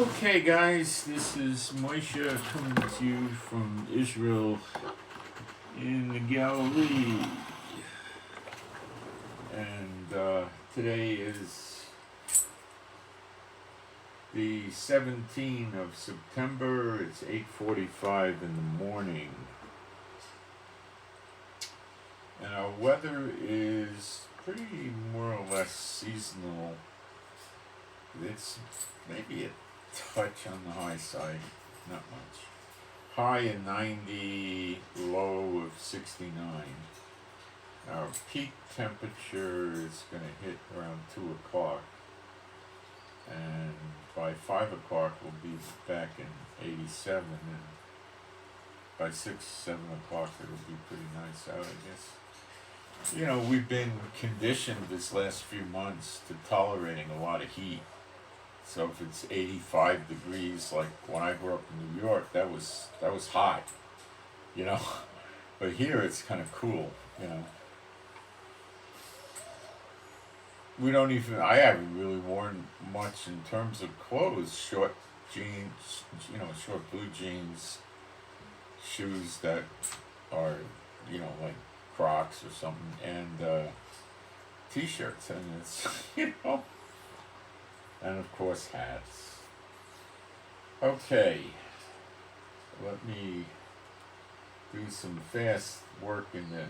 Okay, guys, this is Moshe coming to you from Israel in the Galilee. And today is the 17th of September. It's 8:45 in the morning. And our weather is pretty more or less seasonal. It's maybe a touch on the high side, not much. High of 90, low of 69. Our peak temperature is going to hit around 2 o'clock. And by 5 o'clock we'll be back in 87. And by 6, 7 o'clock it'll be pretty nice out, I guess. You know, we've been conditioned this last few months to tolerating a lot of heat. So if it's 85 degrees, like when I grew up in New York, that was hot, you know. But here it's kind of cool, you know. I haven't really worn much in terms of clothes. Short jeans, you know, short blue jeans, shoes that are, you know, like Crocs or something, and t-shirts, and it's, you know. And of course hats. Okay, let me do some fast work in the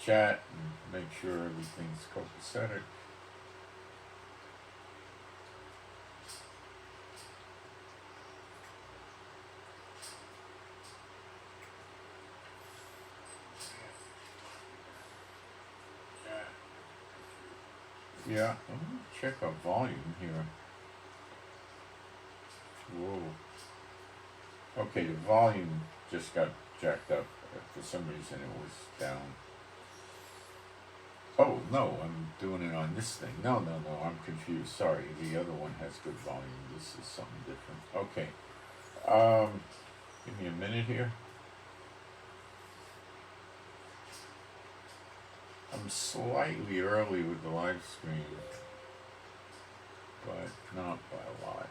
chat and make sure everything's copacetic. Yeah, let me check our volume here. Whoa. Okay, the volume just got jacked up. For some reason it was down. Oh, no, I'm doing it on this thing. No, I'm confused. Sorry, the other one has good volume. This is something different. Okay. Give me a minute here. I'm slightly early with the live stream, but not by a lot.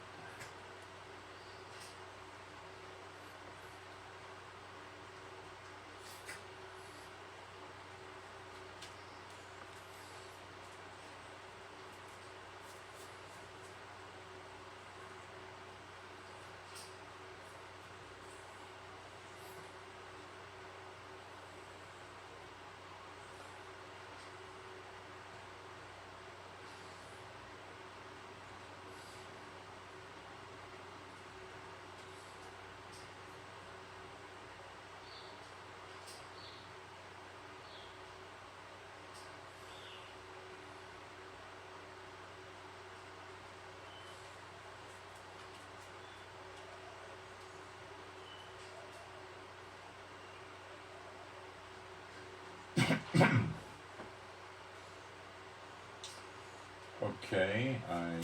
Okay, I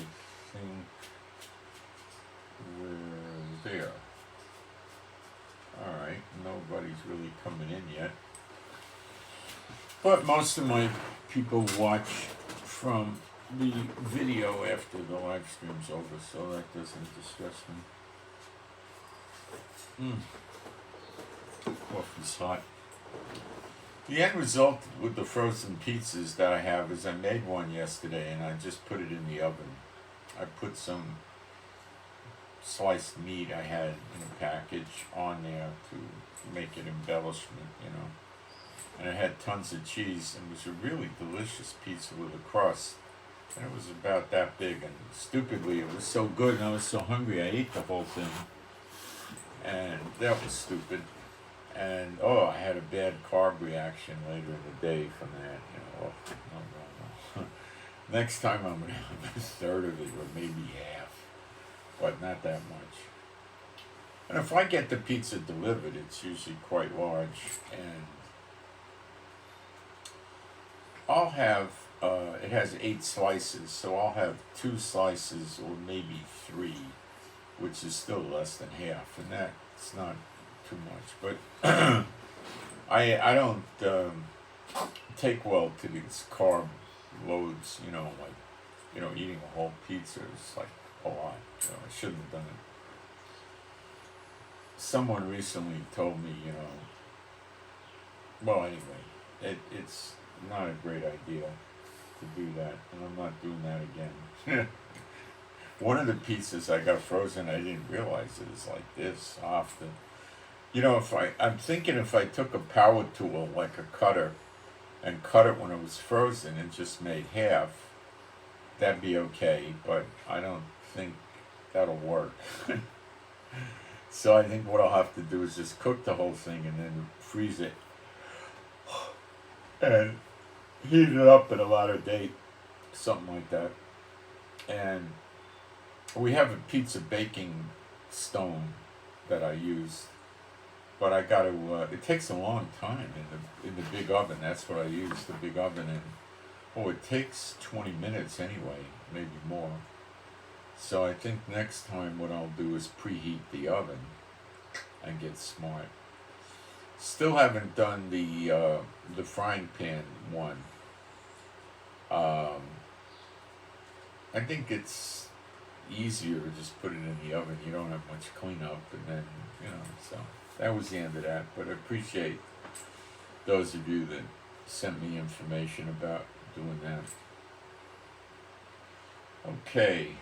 think we're there. Alright, nobody's really coming in yet. But most of my people watch from the video after the live stream's over, so that doesn't distress me. Coffee's hot. The end result with the frozen pizzas that I have is I made one yesterday and I just put it in the oven. I put some sliced meat I had in a package on there to make it embellishment, you know. And it had tons of cheese and it was a really delicious pizza with a crust. And it was about that big, and stupidly it was so good and I was so hungry I ate the whole thing. And that was stupid. And I had a bad carb reaction later in the day from that. You know, no. Next time I'm gonna have a third of it, or maybe half, but not that much. And if I get the pizza delivered, it's usually quite large, and I'll have. It has 8 slices, so I'll have 2 slices or maybe 3, which is still less than half, and that's not too much, but I don't take well to these carb loads, you know, like, you know, eating a whole pizza is like a lot. I shouldn't have done it. Someone recently told me, well, anyway, it's not a great idea to do that, and I'm not doing that again. One of the pizzas I got frozen, I didn't realize it was like this. I'll have to, I'm thinking if I took a power tool, like a cutter, and cut it when it was frozen and just made half, that'd be okay, but I don't think that'll work. So I think what I'll have to do is just cook the whole thing and then freeze it and heat it up at a later date, something like that. And we have a pizza baking stone that I use, but I got to. It takes a long time in the big oven. That's what I use, the big oven, and it takes 20 minutes anyway, maybe more. So I think next time what I'll do is preheat the oven and get smart. Still haven't done the frying pan one. I think it's easier to just put it in the oven. You don't have much cleanup, and then so that was the end of that. But I appreciate those of you that sent me information about doing that. Okay.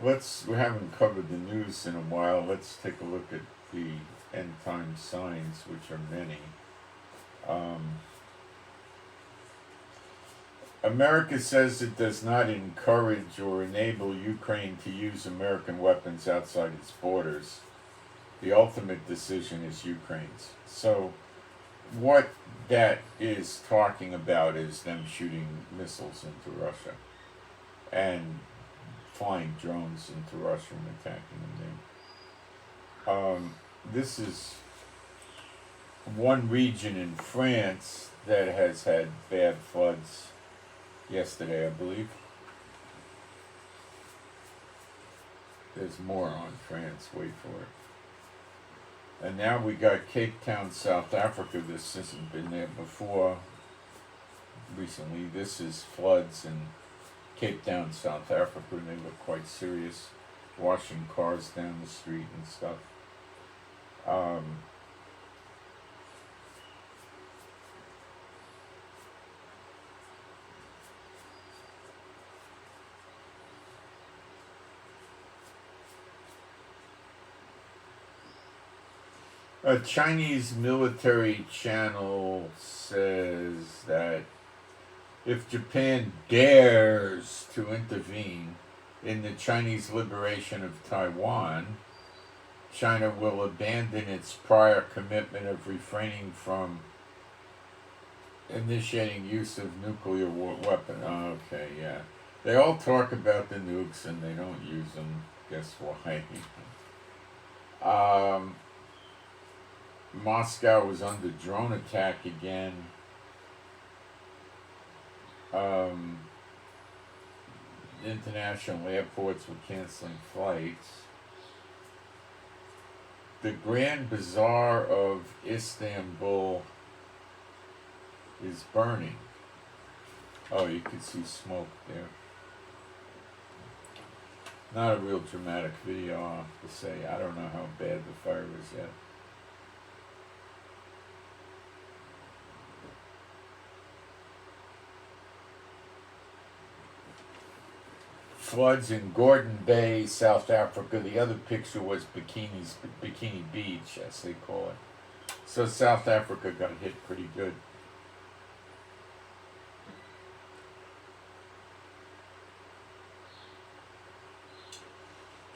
We haven't covered the news in a while. Let's take a look at the end time signs, which are many. America says it does not encourage or enable Ukraine to use American weapons outside its borders. The ultimate decision is Ukraine's. So what that is talking about is them shooting missiles into Russia and flying drones into Russia and attacking them there. This is one region in France that has had bad floods yesterday, I believe. There's more on France, wait for it. And now we got Cape Town, South Africa. This hasn't been there before recently. This is floods in Cape Town, South Africa, and they look quite serious, washing cars down the street and stuff. A Chinese military channel says that if Japan dares to intervene in the Chinese liberation of Taiwan, China will abandon its prior commitment of refraining from initiating use of nuclear weapon. Oh, okay, yeah. They all talk about the nukes and they don't use them. Guess why? Moscow was under drone attack again. International airports were canceling flights. The Grand Bazaar of Istanbul is burning. Oh, you can see smoke there. Not a real dramatic video, I have to say. I don't know how bad the fire is yet. Floods in Gordon Bay, South Africa. The other picture was Bikini Beach, as they call it. So South Africa got hit pretty good.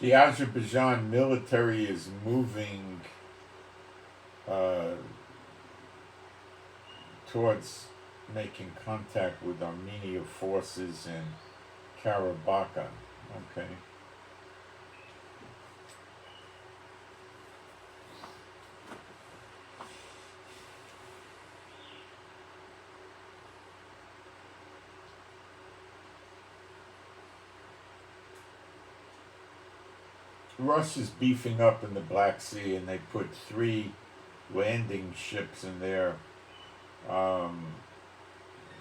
The Azerbaijan military is moving towards making contact with Armenian forces in Karabakh. Okay. Russia's beefing up in the Black Sea, and they put 3 landing ships in there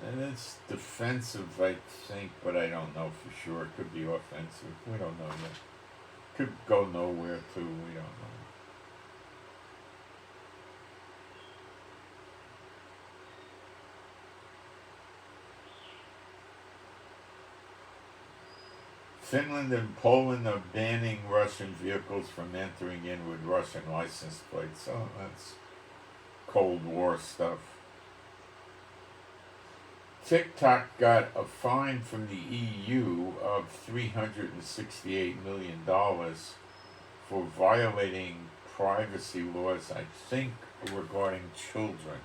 And it's defensive, I think, but I don't know for sure. It could be offensive. We don't know yet. Could go nowhere too. We don't know. Finland and Poland are banning Russian vehicles from entering in with Russian license plates. So that's Cold War stuff. TikTok got a fine from the EU of $368 million for violating privacy laws, I think, regarding children.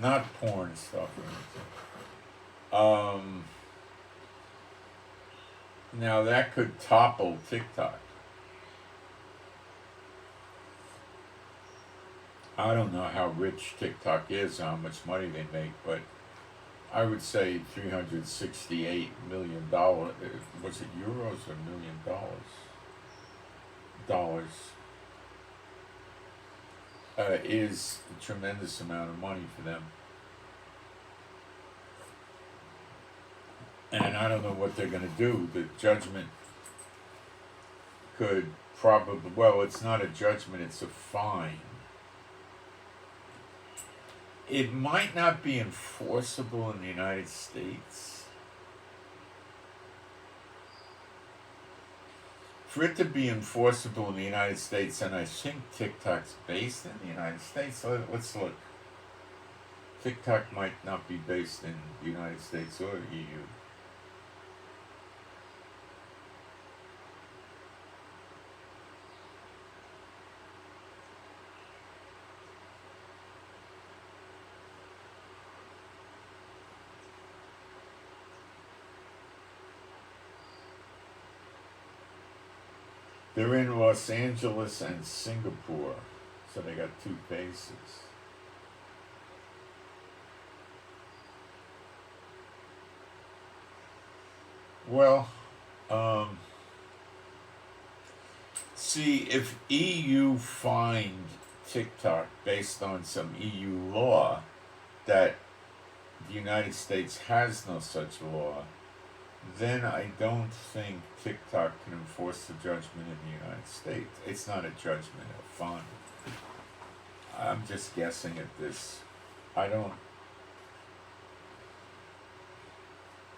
Not porn stuff or anything. Now that could topple TikTok. I don't know how rich TikTok is, how much money they make, but I would say $368 million. Was it euros or $1 million? Is a tremendous amount of money for them. And I don't know what they're going to do. The judgment could probably, well, it's not a judgment, it's a fine. It might not be enforceable in the United States. For it to be enforceable in the United States, and I think TikTok's based in the United States, let's look. TikTok might not be based in the United States or the EU. They're in Los Angeles and Singapore, so they got two bases. Well, see, if EU fined TikTok based on some EU law that the United States has no such law, then I don't think TikTok can enforce the judgment in the United States. It's not a judgment, a fine. I'm just guessing at this. I don't.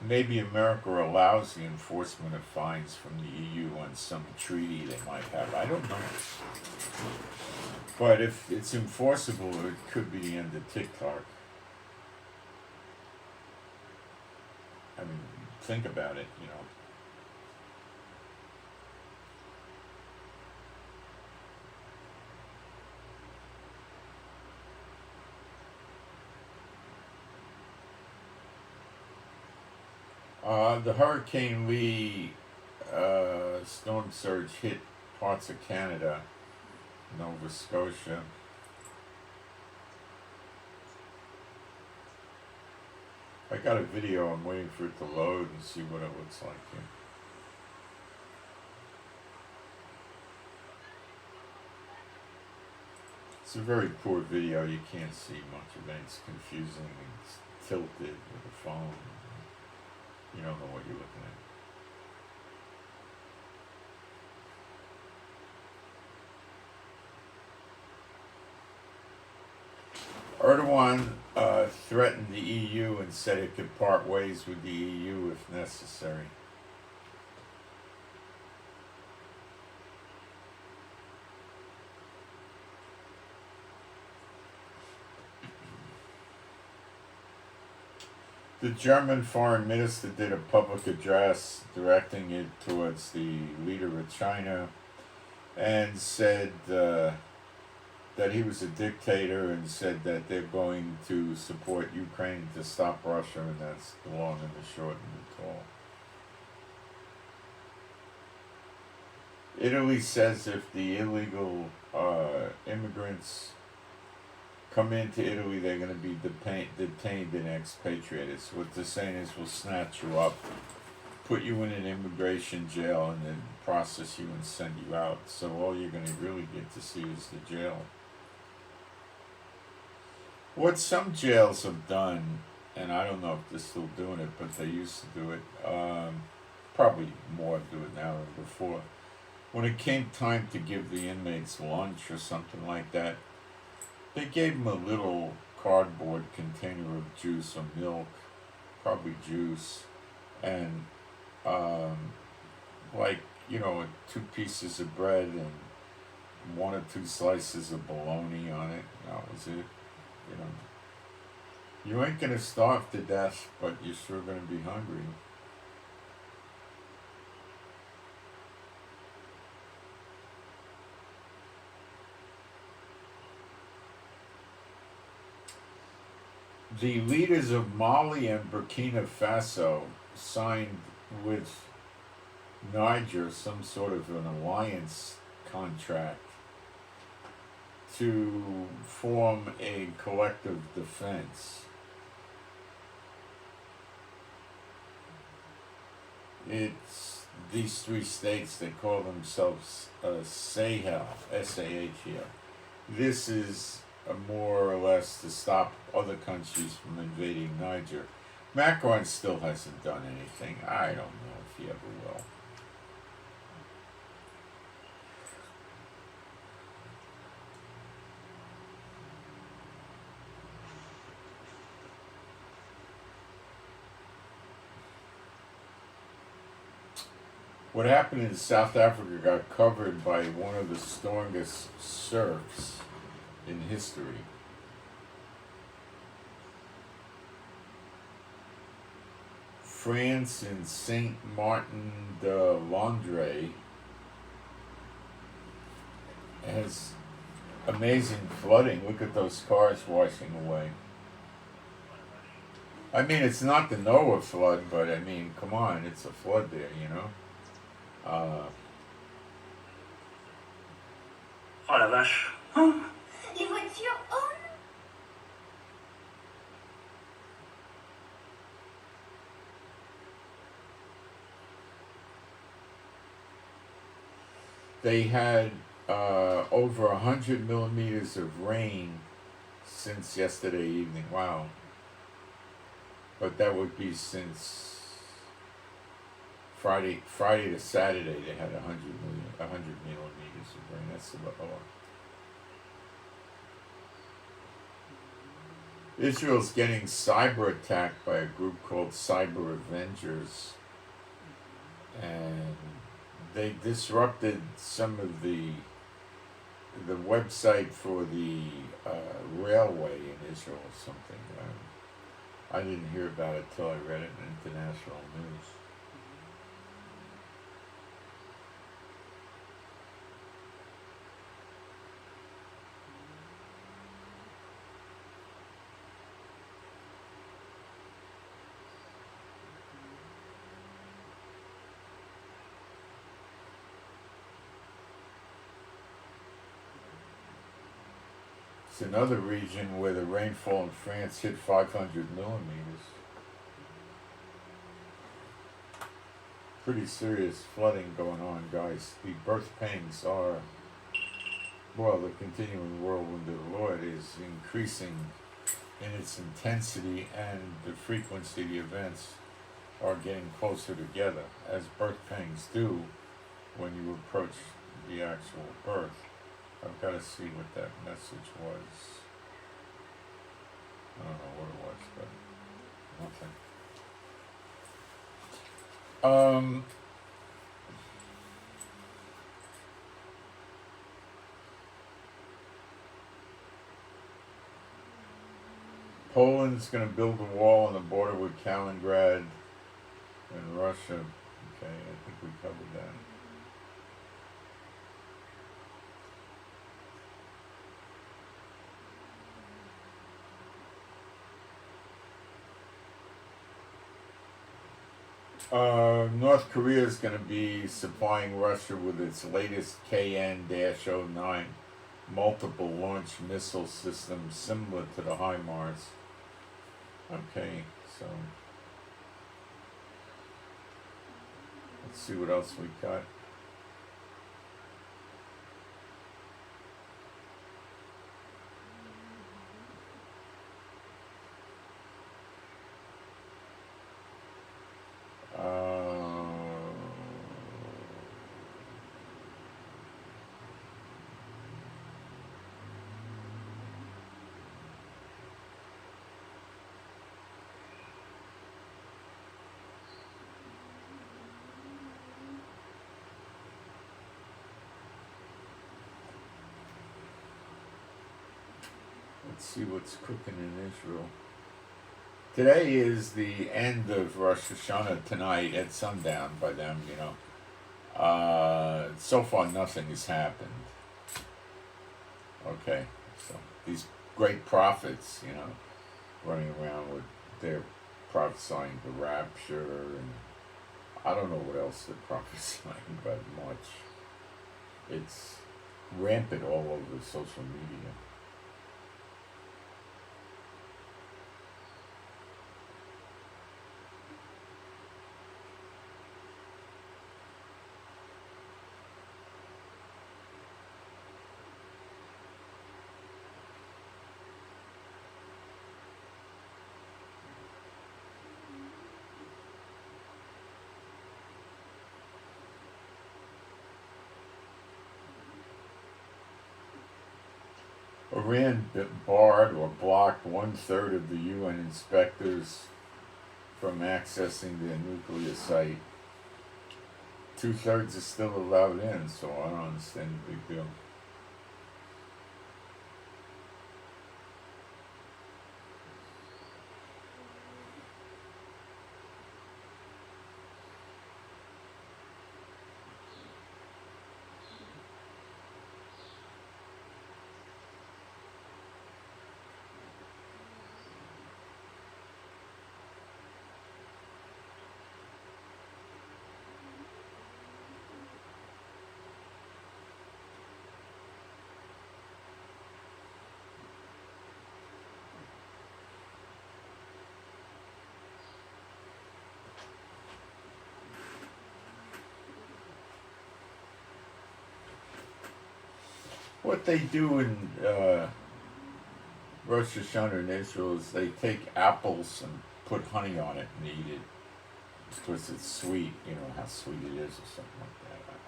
Maybe America allows the enforcement of fines from the EU on some treaty they might have. I don't know. But if it's enforceable, it could be the end of TikTok. I mean, think about it, you know. The Hurricane Lee storm surge hit parts of Canada, Nova Scotia. I got a video, I'm waiting for it to load and see what it looks like here. It's a very poor video, you can't see much of it, it's confusing, it's tilted with the phone. You don't know what you're looking at. Erdogan threatened the EU and said it could part ways with the EU if necessary. The German foreign minister did a public address directing it towards the leader of China and said that he was a dictator and said that they're going to support Ukraine to stop Russia, and that's the long and the short and the tall. Italy says if the illegal immigrants come into Italy, they're going to be detained and expatriated. So what they're saying is we'll snatch you up, put you in an immigration jail, and then process you and send you out. So all you're going to really get to see is the jail. What some jails have done, and I don't know if they're still doing it, but they used to do it. Probably more do it now than before. When it came time to give the inmates lunch or something like that, they gave them a little cardboard container of juice or milk, probably juice, and like, you know, 2 pieces of bread and 1 or 2 slices of bologna on it. That was it. You know, you ain't gonna starve to death, but you're sure gonna be hungry. The leaders of Mali and Burkina Faso signed with Niger some sort of an alliance contract to form a collective defense. It's these 3 states, they call themselves Sahel, S-A-H-E-L. This is more or less to stop other countries from invading Niger. Macron still hasn't done anything. I don't know if he ever will. What happened in South Africa got covered by one of the strongest surfs in history. France in Saint Martin de Landre has amazing flooding. Look at those cars washing away. I mean, it's not the Noah flood, but I mean, come on, it's a flood there, you know? Oh la vache. Oh, les voitures, oh non. They had over 100 millimeters of rain since yesterday evening. Wow. But that would be since Friday to Saturday. They had 100 millimeters of rain. That's about all. Israel's getting cyber attacked by a group called Cyber Avengers, and they disrupted some of the website for the railway in Israel or something. I didn't hear about it till I read it in international news. It's another region where the rainfall in France hit 500 millimeters. Pretty serious flooding going on, guys. The birth pangs are, well, the continuing whirlwind of the Lord is increasing in its intensity, and the frequency of the events are getting closer together, as birth pangs do when you approach the actual birth. I've got to see what that message was. I don't know what it was, but nothing. Poland's going to build a wall on the border with Kaliningrad and Russia. Okay, I think we covered that. North Korea is going to be supplying Russia with its latest KN-09 multiple launch missile system similar to the HIMARS. Okay, so let's see what else we got. Let's see what's cooking in Israel. Today is the end of Rosh Hashanah tonight at sundown by them, you know. So far nothing has happened. Okay, so these great prophets, you know, running around with their prophesying the rapture, and I don't know what else they're prophesying about much. It's rampant all over social media. Iran barred or blocked 1/3 of the UN inspectors from accessing their nuclear site. 2/3 is still allowed in, so I don't understand the big deal. What they do in Rosh Hashanah in Israel is they take apples and put honey on it and eat it because it's sweet, you know how sweet it is or something like that.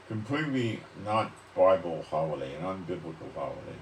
Completely not Bible holiday, an unbiblical holiday.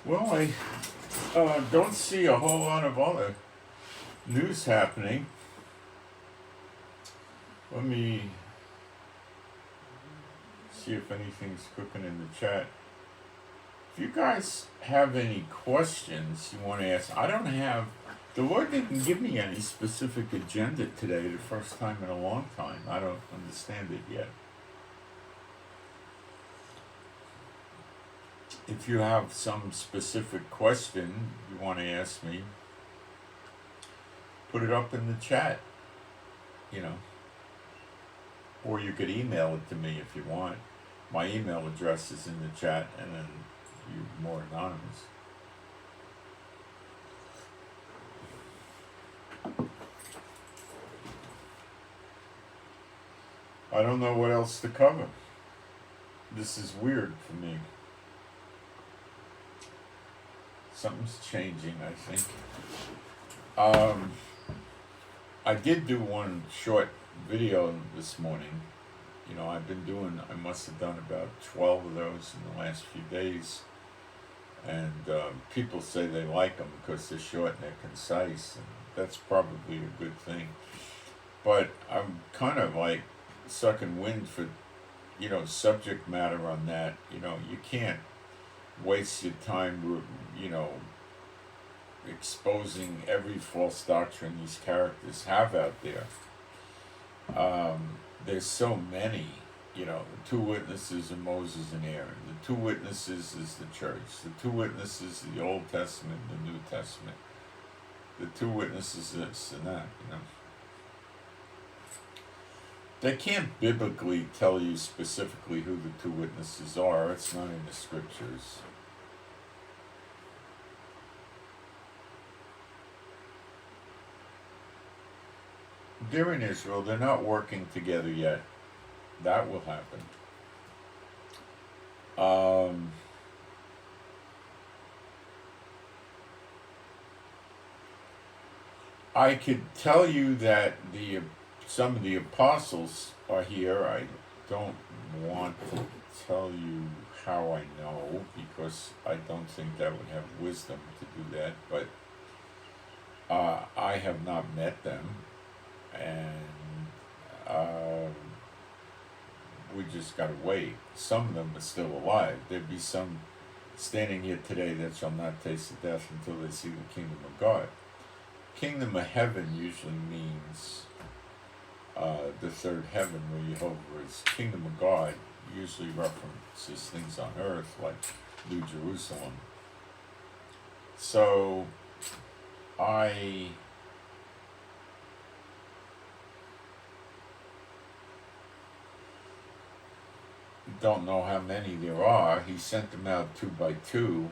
Well, I don't see a whole lot of other news happening. Let me see if anything's cooking in the chat. If you guys have any questions you want to ask, I don't have, the Lord didn't give me any specific agenda today, the first time in a long time. I don't understand it yet. If you have some specific question you want to ask me, put it up in the chat, you know. Or you could email it to me if you want. My email address is in the chat, and then you're more anonymous. I don't know what else to cover. This is weird for me. Something's changing, I think. I did do one short video this morning. You know, I must have done about 12 of those in the last few days. And people say they like them because they're short and they're concise, and that's probably a good thing. but I'm kind of like sucking wind for, subject matter on that. You can't waste your time, exposing every false doctrine these characters have out there. There's so many, the two witnesses are Moses and Aaron. The two witnesses is the church. The two witnesses are the Old Testament and the New Testament. The two witnesses are this and that, They can't biblically tell you specifically who the two witnesses are. It's not in the scriptures. They're in Israel. They're not working together yet. That will happen. I could tell you that some of the apostles are here. I don't want to tell you how I know, because I don't think that would have wisdom to do that, but I have not met them, and we just gotta wait. Some of them are still alive. There'd be some standing here today that shall not taste of death until they see the kingdom of God. Kingdom of heaven usually means the third heaven, where Jehovah is. Kingdom of God usually references things on earth, like New Jerusalem. So I don't know how many there are. He sent them out 2 by 2,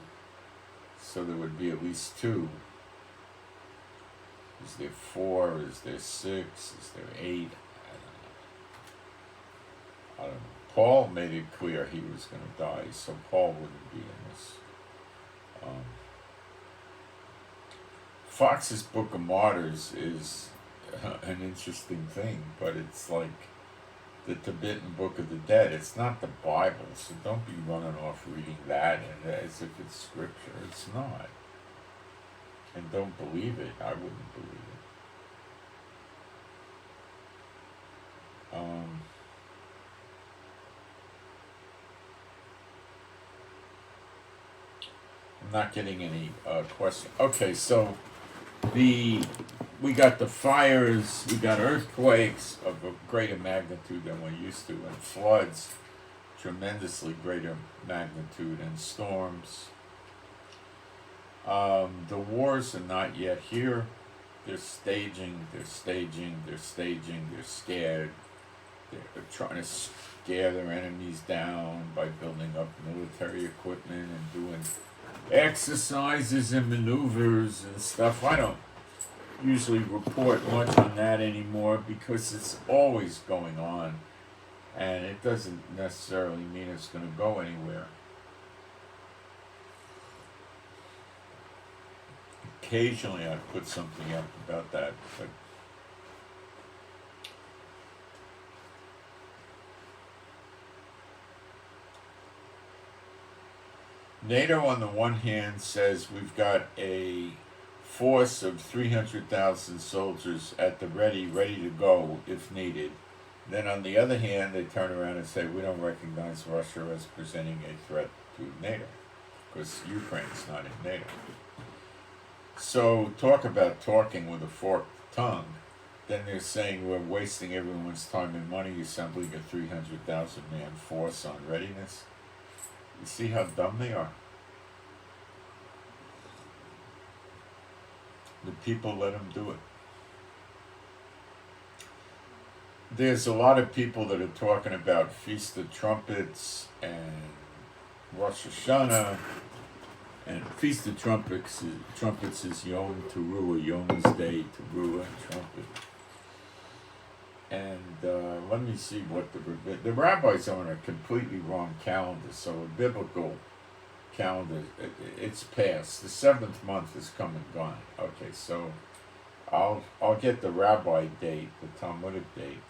so there would be at least 2. Is there 4? Is there 6? Is there 8? I don't know. Paul made it clear he was going to die, so Paul wouldn't be in this. Fox's Book of Martyrs is an interesting thing, but it's like the Tibetan Book of the Dead. It's not the Bible, so don't be running off reading that as if it's scripture. It's not. And don't believe it. I wouldn't believe it. I'm not getting any questions. Okay, so we got the fires, we got earthquakes of a greater magnitude than we're used to, and floods, tremendously greater magnitude, and storms. The wars are not yet here. They're staging, they're scared. They're trying to scare their enemies down by building up military equipment and doing exercises and maneuvers and stuff. I don't usually report much on that anymore, because it's always going on, and it doesn't necessarily mean it's going to go anywhere. Occasionally I put something up about that, but NATO on the one hand says we've got a force of 300,000 soldiers at the ready to go if needed. Then on the other hand, they turn around and say we don't recognize Russia as presenting a threat to NATO, because Ukraine's not in NATO. So talk about talking with a forked tongue. Then they're saying we're wasting everyone's time and money assembling a 300,000 man force on readiness. You see how dumb they are? The people let them do it. There's a lot of people that are talking about Feast of Trumpets and Rosh Hashanah. And Feast of Trumpets is Yom Teruah, Yom's Day, Teruah, and Trumpet. And let me see what the rabbis are on a completely wrong calendar. So a biblical calendar, it's past. The 7th month is come and gone. Okay, so I'll get the rabbi date, the Talmudic date.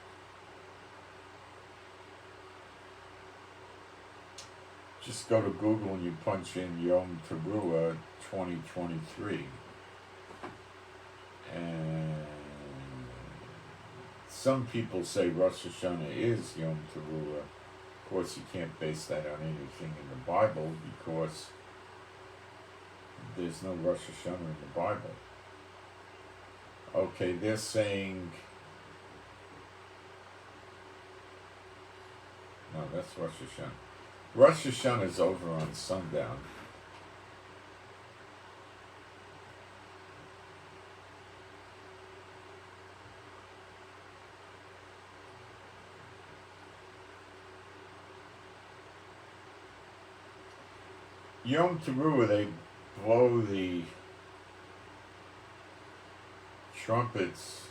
Just go to Google and you punch in Yom Teruah 2023. And some people say Rosh Hashanah is Yom Teruah. Of course, you can't base that on anything in the Bible because there's no Rosh Hashanah in the Bible. Okay, they're saying, no, that's Rosh Hashanah. Rosh Hashanah is over on sundown. Yom Teruah, they blow the trumpets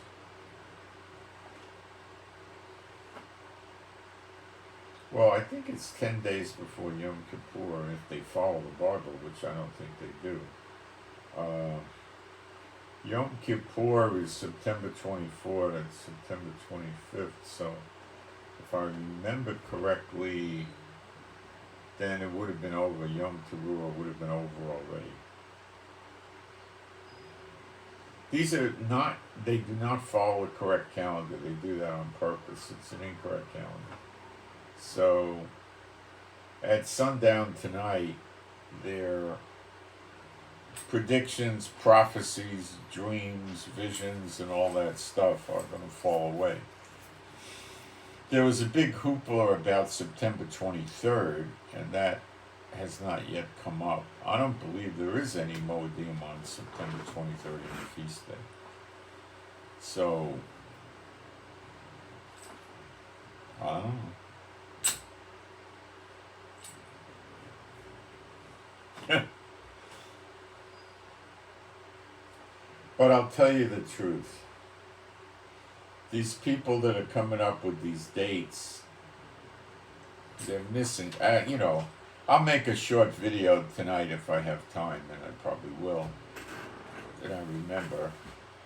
well, I think it's 10 days before Yom Kippur if they follow the Bible, which I don't think they do. Yom Kippur is September 24th and September 25th, so if I remember correctly, then it would have been over. Yom Teruah would have been over already. These are not, they do not follow a correct calendar. They do that on purpose. It's an incorrect calendar. So, at sundown tonight, their predictions, prophecies, dreams, visions, and all that stuff are going to fall away. There was a big hoopla about September 23rd, and that has not yet come up. I don't believe there is any Moedim on September 23rd in the feast day. So, I don't know. But I'll tell you the truth. These people that are coming up with these dates, they're missing, I'll make a short video tonight if I have time, and I probably will, that I remember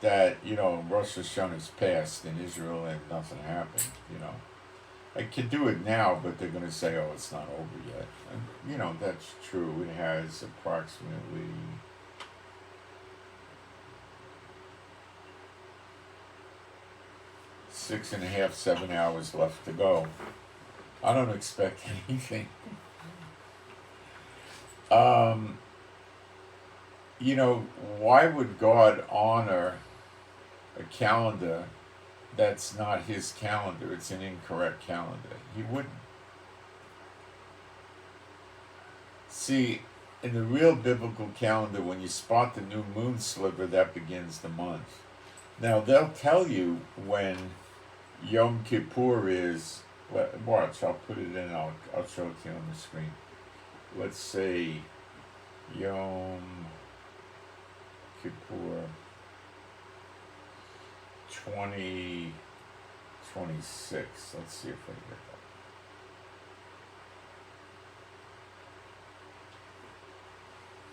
that, Rosh Hashanah's passed in Israel and nothing happened, I could do it now, but they're going to say, oh, it's not over yet. And, that's true. It has approximately 6.5, 7 hours left to go. I don't expect anything. Why would God honor a calendar that's not his calendar? It's an incorrect calendar. He wouldn't. See, in the real biblical calendar, when you spot the new moon sliver, that begins the month. Now, they'll tell you when Yom Kippur is. Watch, I'll put it in, I'll show it to you on the screen. Let's say Yom Kippur 2026. Let's see if I can get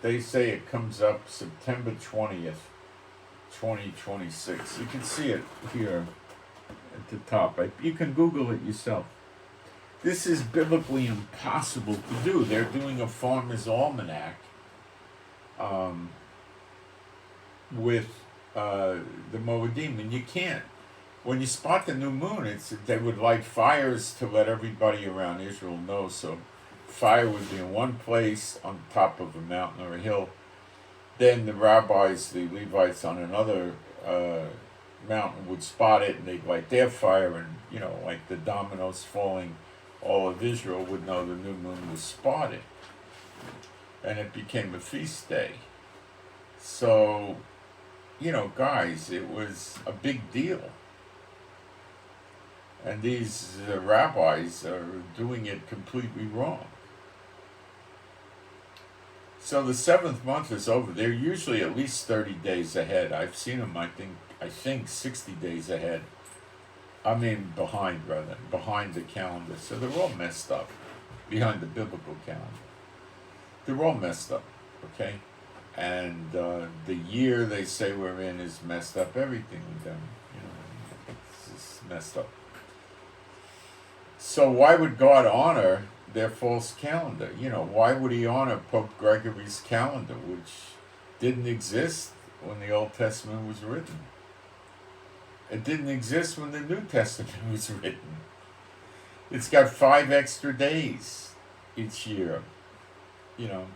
that. They say it comes up September 20th, 2026. You can see it here at the top. You can Google it yourself. This is biblically impossible to do. They're doing a farmer's almanac with the Moedim, and you can't. When you spot the new moon, they would light fires to let everybody around Israel know. So fire would be in one place on top of a mountain or a hill. Then the rabbis, the Levites on another mountain would spot it, and they'd light their fire, and like the dominoes falling, all of Israel would know the new moon was spotted, and it became a feast day. So, guys, it was a big deal, and these rabbis are doing it completely wrong. So the 7th month is over. They're usually at least 30 days ahead. I've seen them, I think 60 days ahead. Behind the calendar. So they're all messed up. Behind the biblical calendar. They're all messed up, okay? And the year they say we're in is messed up. Everything with them, it's just messed up. So why would God honor their false calendar? Why would he honor Pope Gregory's calendar, which didn't exist when the Old Testament was written? It didn't exist when the New Testament was written. It's got 5 extra days each year, you know.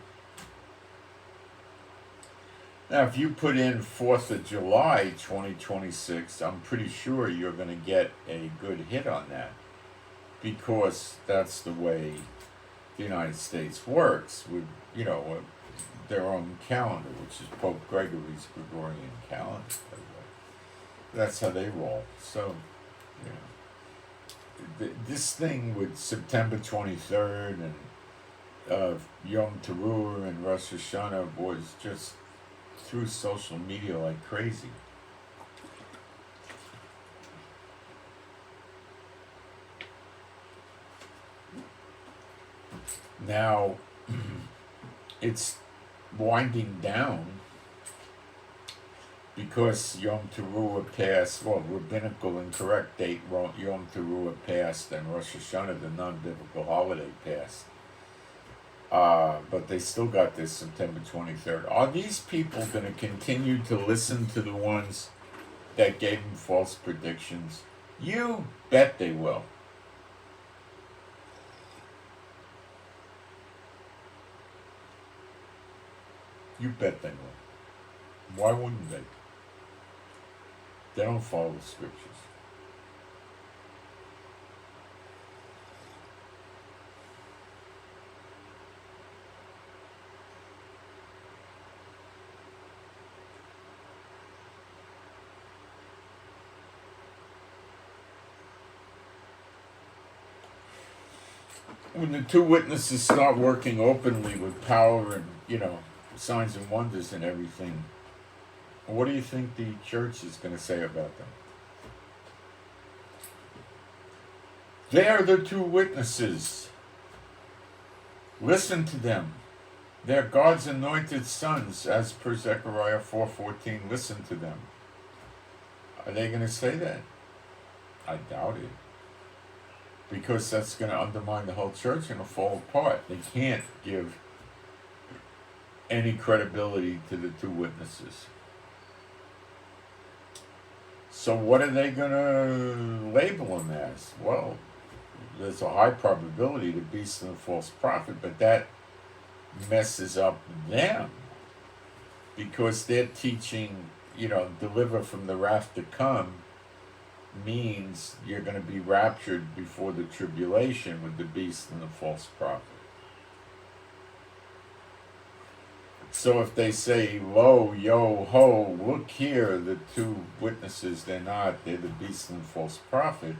Now, if you put in 4th of July 2026, I'm pretty sure you're going to get a good hit on that, because that's the way the United States works with, you know, their own calendar, which is Pope Gregory's Gregorian calendar, by the way. That's how they roll. So, you know, this thing with September 23rd and Yom Teruah and Rosh Hashanah was just through social media like crazy. Now, it's winding down because Yom Teruah passed, well, rabbinical and correct date, Yom Teruah passed, and Rosh Hashanah, the non-biblical holiday, passed. But they still got this September 23rd. Are these people going to continue to listen to the ones that gave them false predictions? You bet they will. You bet they will. Why wouldn't they? They don't follow the scriptures. When the 2 witnesses start working openly with power and, you know, signs and wonders and everything, what do you think the church is going to say about them? They are the 2 witnesses. Listen to them. They're God's anointed sons, as per Zechariah 4:14. Listen to them. Are they going to say that? I doubt it. Because that's going to undermine the whole church and it'll fall apart. They can't give any credibility to the 2 witnesses. So what are they going to label them as? Well, there's a high probability the beast and the false prophet, but that messes up them, because they're teaching, you know, deliver from the wrath to come means you're going to be raptured before the tribulation with the beast and the false prophet. So if they say, lo, yo, ho, look here, the 2 witnesses, they're the beast and the false prophet,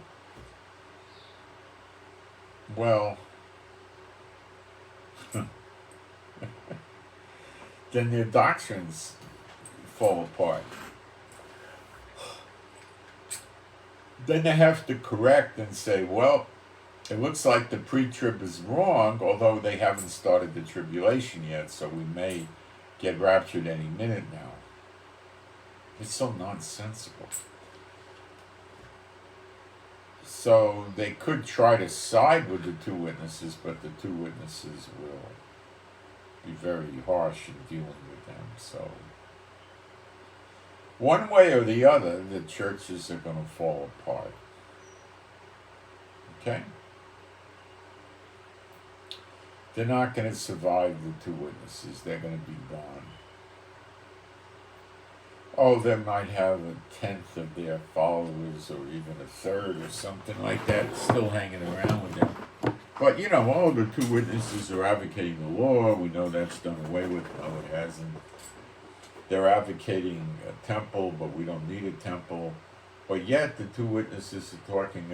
well, then their doctrines fall apart. Then they have to correct and say, well, it looks like the pre-trib is wrong, although they haven't started the tribulation yet, so we may get raptured any minute now. It's so nonsensical. So they could try to side with the 2 witnesses, but the 2 witnesses will be very harsh in dealing with them. So one way or the other, the churches are going to fall apart. Okay? They're not going to survive the 2 witnesses. They're going to be gone. Oh, they might have 1/10 of their followers, or even 1/3 or something like that, still hanging around with them. But, you know, all the 2 witnesses are advocating the law. We know that's done away with. No, it hasn't. They're advocating a temple, but we don't need a temple. But yet the 2 witnesses are talking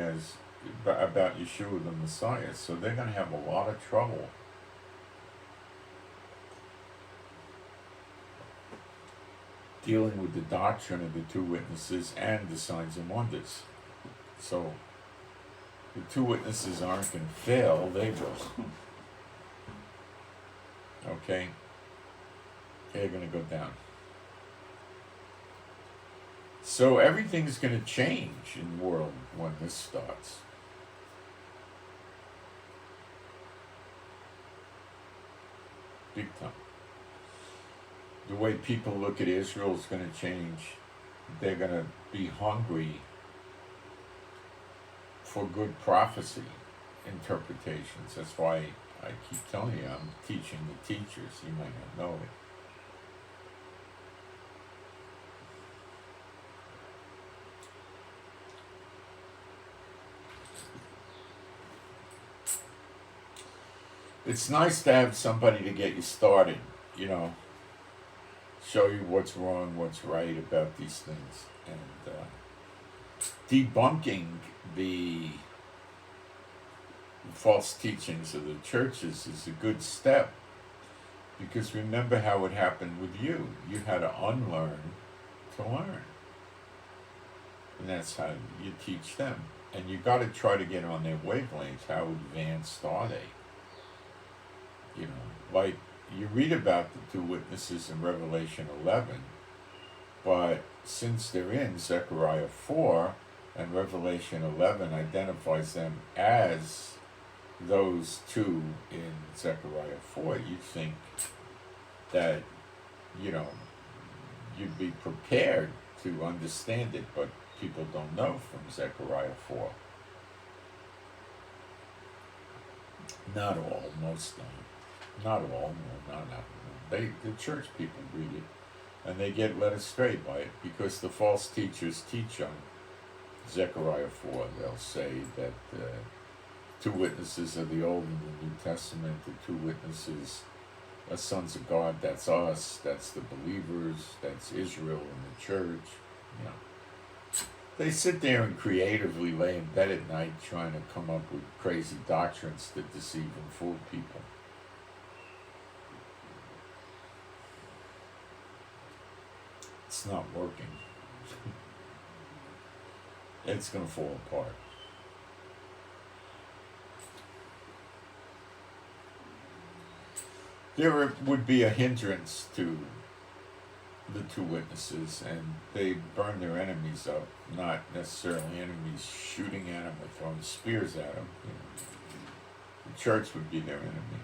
about Yeshua the Messiah. So they're going to have a lot of trouble. Dealing with the doctrine of the 2 witnesses and the signs and wonders. So the 2 witnesses aren't going to fail, they will. Okay? They're going to go down. So everything's going to change in the world when this starts. Big time. The way people look at Israel is going to change. They're going to be hungry for good prophecy interpretations. That's why I keep telling you I'm teaching the teachers. You might not know it. It's nice to have somebody to get you started, you know, show you what's wrong, what's right about these things. And debunking the false teachings of the churches is a good step, because remember how it happened with you. You had to unlearn to learn. And that's how you teach them. And you got to try to get on their wavelengths. How advanced are they? You know, like you read about the two witnesses in Revelation 11, but since they're in Zechariah 4, and Revelation 11 identifies them as those two in Zechariah 4, you think that, you know, you'd be prepared to understand it, but people don't know from Zechariah 4. Not all, most don't. Not all, no, not all. The church people read it, and they get led astray by it, because the false teachers teach on Zechariah 4. They'll say that two witnesses of the Old and the New Testament, the two witnesses are sons of God, that's us, that's the believers, that's Israel and the church. You know, they sit there and creatively lay in bed at night trying to come up with crazy doctrines that deceive and fool people. It's not working. It's going to fall apart. There would be a hindrance to the two witnesses, and they burn their enemies up, not necessarily enemies shooting at them or throwing spears at them. You know, the church would be their enemy.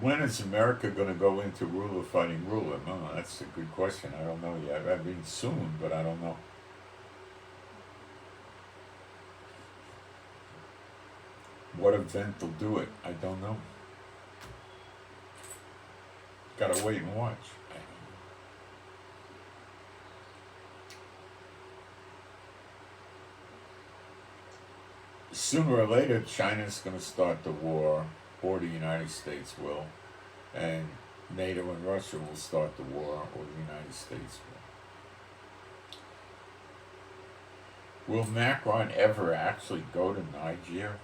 When is America going to go into ruler fighting ruler? No, that's a good question. I don't know yet. I mean, soon, but I don't know. What event will do it? I don't know. Gotta wait and watch. Sooner or later, China's going to start the war, or the United States will, and NATO and Russia will start the war, or the United States will. Will Macron ever actually go to Niger?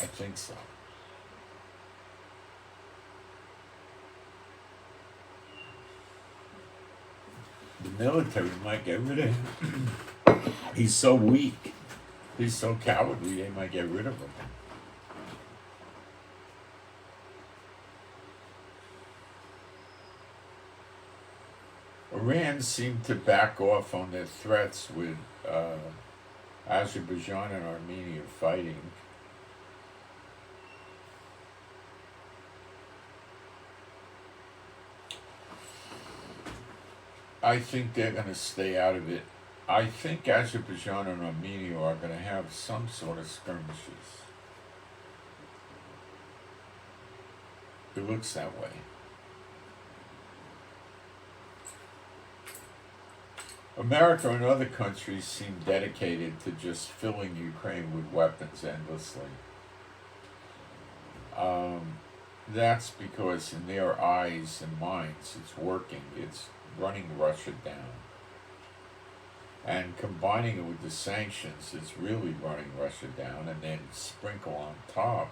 I think so. The military might get rid of him. He's so weak. He's so cowardly, they might get rid of him. Iran seemed to back off on their threats with Azerbaijan and Armenia fighting. I think they're going to stay out of it. I think Azerbaijan and Armenia are going to have some sort of skirmishes. It looks that way. America and other countries seem dedicated to just filling Ukraine with weapons endlessly. That's because in their eyes and minds it's working. It's running Russia down. And combining it with the sanctions, it's really running Russia down, and then sprinkle on top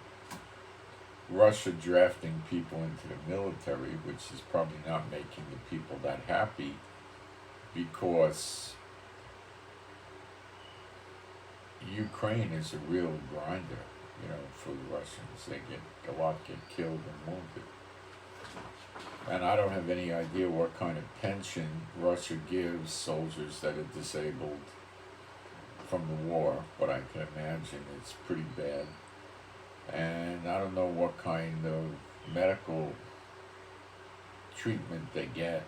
Russia drafting people into the military, which is probably not making the people that happy, because Ukraine is a real grinder, you know, for the Russians. They get a lot get killed and wounded. And I don't have any idea what kind of pension Russia gives soldiers that are disabled from the war, but I can imagine it's pretty bad. And I don't know what kind of medical treatment they get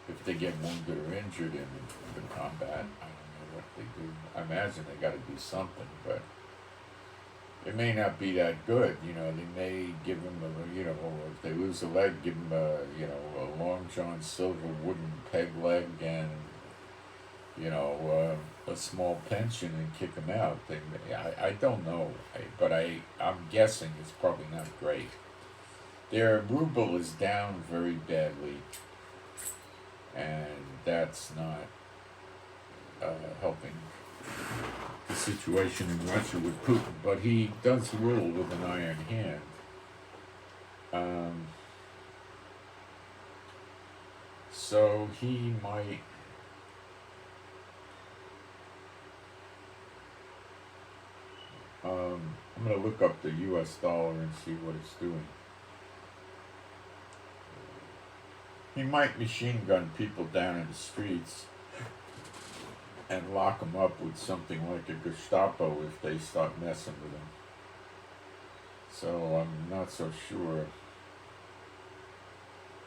if they get wounded or injured in the combat. I don't know what they do. I imagine they got to do something, but it may not be that good. You know, they may give them a, you know, if they lose a leg, give them a, you know, a Long John Silver wooden peg leg and, you know, a small pension and kick them out. I don't know, but I'm guessing it's probably not great. Their ruble is down very badly, and that's not helping the situation in Russia with Putin. But he does rule with an iron hand. So he might. I'm going to look up the US dollar and see what it's doing. He might machine gun people down in the streets and lock them up with something like a Gestapo if they start messing with him. So I'm not so sure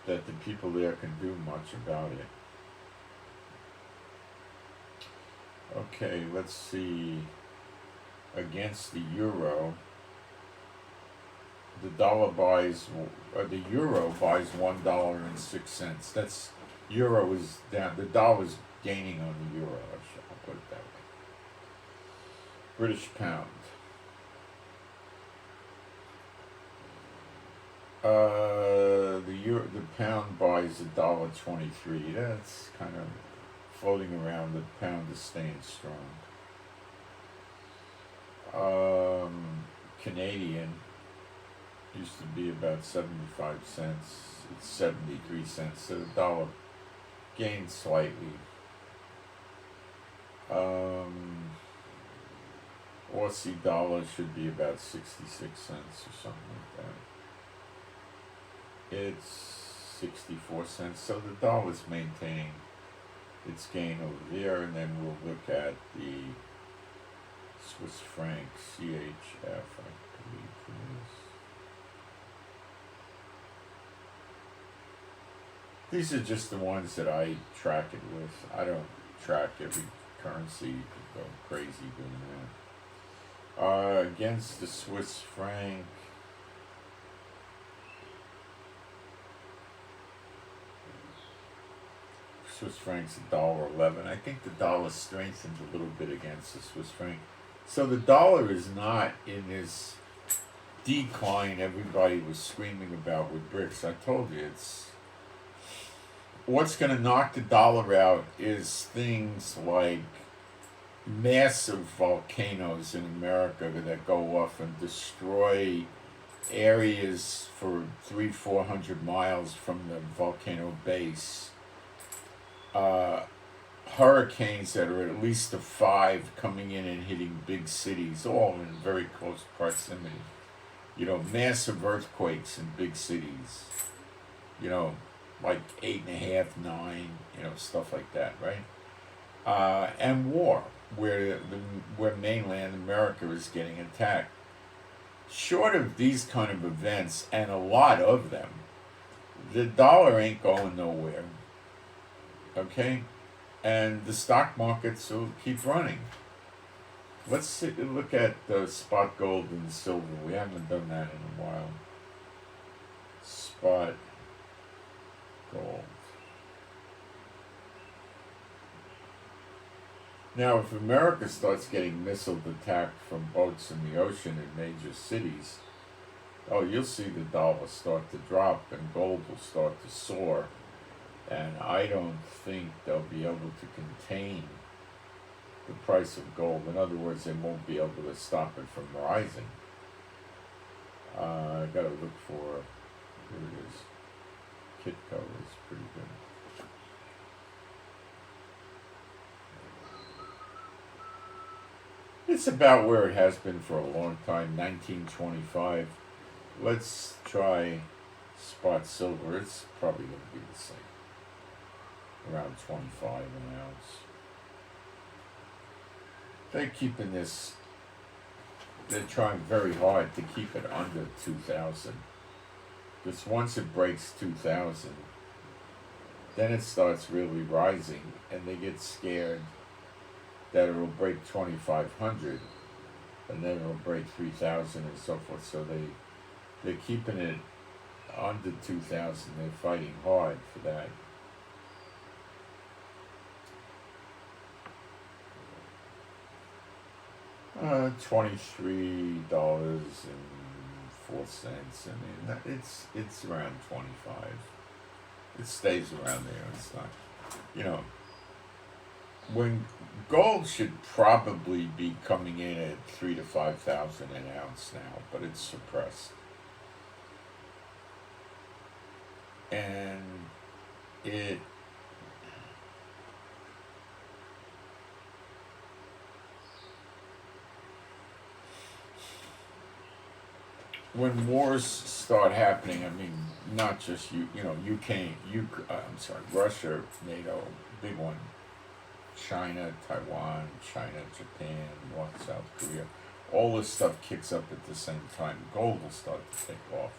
that the people there can do much about it. Okay, let's see. Against the euro, the euro buys $1.06. That's euro is down. The dollar's gaining on the euro. I'll put it that way. British pound. The pound buys $1.23. That's kind of floating around. The pound is staying strong. Canadian used to be about 75 cents. It's 73 cents. So the dollar gained slightly. Aussie dollar should be about 66 cents or something like that. It's 64 cents. So the dollar's maintaining its gain over there. And then we'll look at the Swiss franc, CHF, I believe it is. These are just the ones that I track it with. I don't track every currency. You could go crazy doing that. Against the Swiss franc, Swiss franc's $1.11. I think the dollar strengthened a little bit against the Swiss franc. So the dollar is not in this decline everybody was screaming about with BRICS. I told you, it's what's going to knock the dollar out is things like massive volcanoes in America that go off and destroy areas for 300-400 miles from the volcano base. Hurricanes that are at least a 5 coming in and hitting big cities, all in very close proximity. You know, massive earthquakes in big cities. You know, like 8.5, 9. You know, stuff like that, right? And war, where mainland America is getting attacked. Short of these kind of events, and a lot of them, the dollar ain't going nowhere. Okay? And the stock markets will keep running. Let's look at spot gold and silver. We haven't done that in a while. Spot gold. Now, if America starts getting missile attacked from boats in the ocean in major cities, you'll see the dollar start to drop and gold will start to soar. And I don't think they'll be able to contain the price of gold. In other words, they won't be able to stop it from rising. I gotta look for, here it is. Kitco is pretty good. It's about where it has been for a long time, 1925. Let's try spot silver. It's probably going to be the same. Around 25 an ounce. they're keeping this. They're trying very hard to keep it under 2,000. Because once it breaks 2,000, then it starts really rising, and they get scared that it'll break 2,500, and then it'll break 3,000 and so forth. So they're keeping it under 2,000. They're fighting hard for that. $23.04. I mean, it's around 25. It stays around there. It's not, when gold should probably be coming in at 3,000 to 5,000 an ounce now, but it's suppressed, and it. When wars start happening, I mean, not just Russia, NATO, big one, China, Taiwan, China, Japan, North, South Korea, all this stuff kicks up at the same time. Gold will start to take off.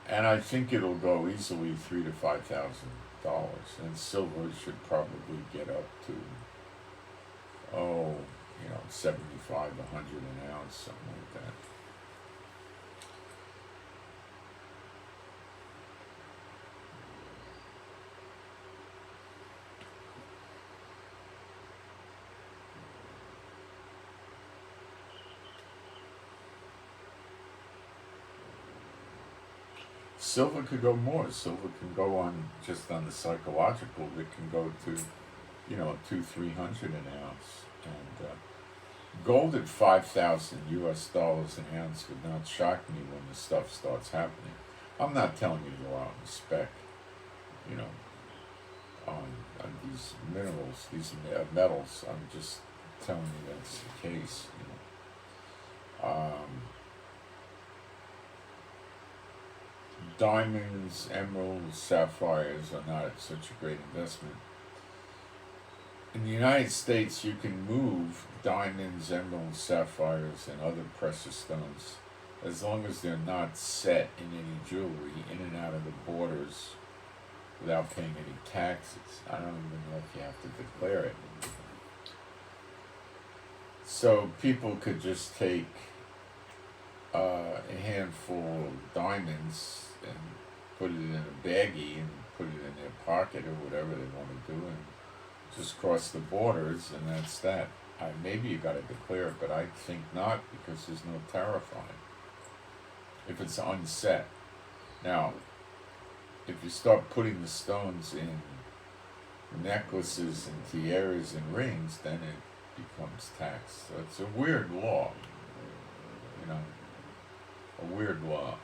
And I think it'll go easily $3,000 to $5,000. And silver should probably get up to, 75, 100 an ounce, something like that. Silver could go more. Silver can go on just on the psychological. It can go to, 200-300 an ounce. And gold at $5,000 an ounce would not shock me when the stuff starts happening. I'm not telling you to go out and spec, on these minerals, these metals. I'm just telling you that's the case. Diamonds, emeralds, sapphires are not such a great investment. In the United States, you can move diamonds, emeralds, sapphires, and other precious stones as long as they're not set in any jewelry in and out of the borders without paying any taxes. I don't even know if you have to declare it. So people could just take a handful of diamonds and put it in a baggie and put it in their pocket or whatever they want to do, and just cross the borders, and that's that. Maybe you got to declare it, but I think not, because there's no tariff on it if it's unset. Now, if you start putting the stones in necklaces and tiaras and rings, then it becomes taxed. So it's a weird law, a weird law.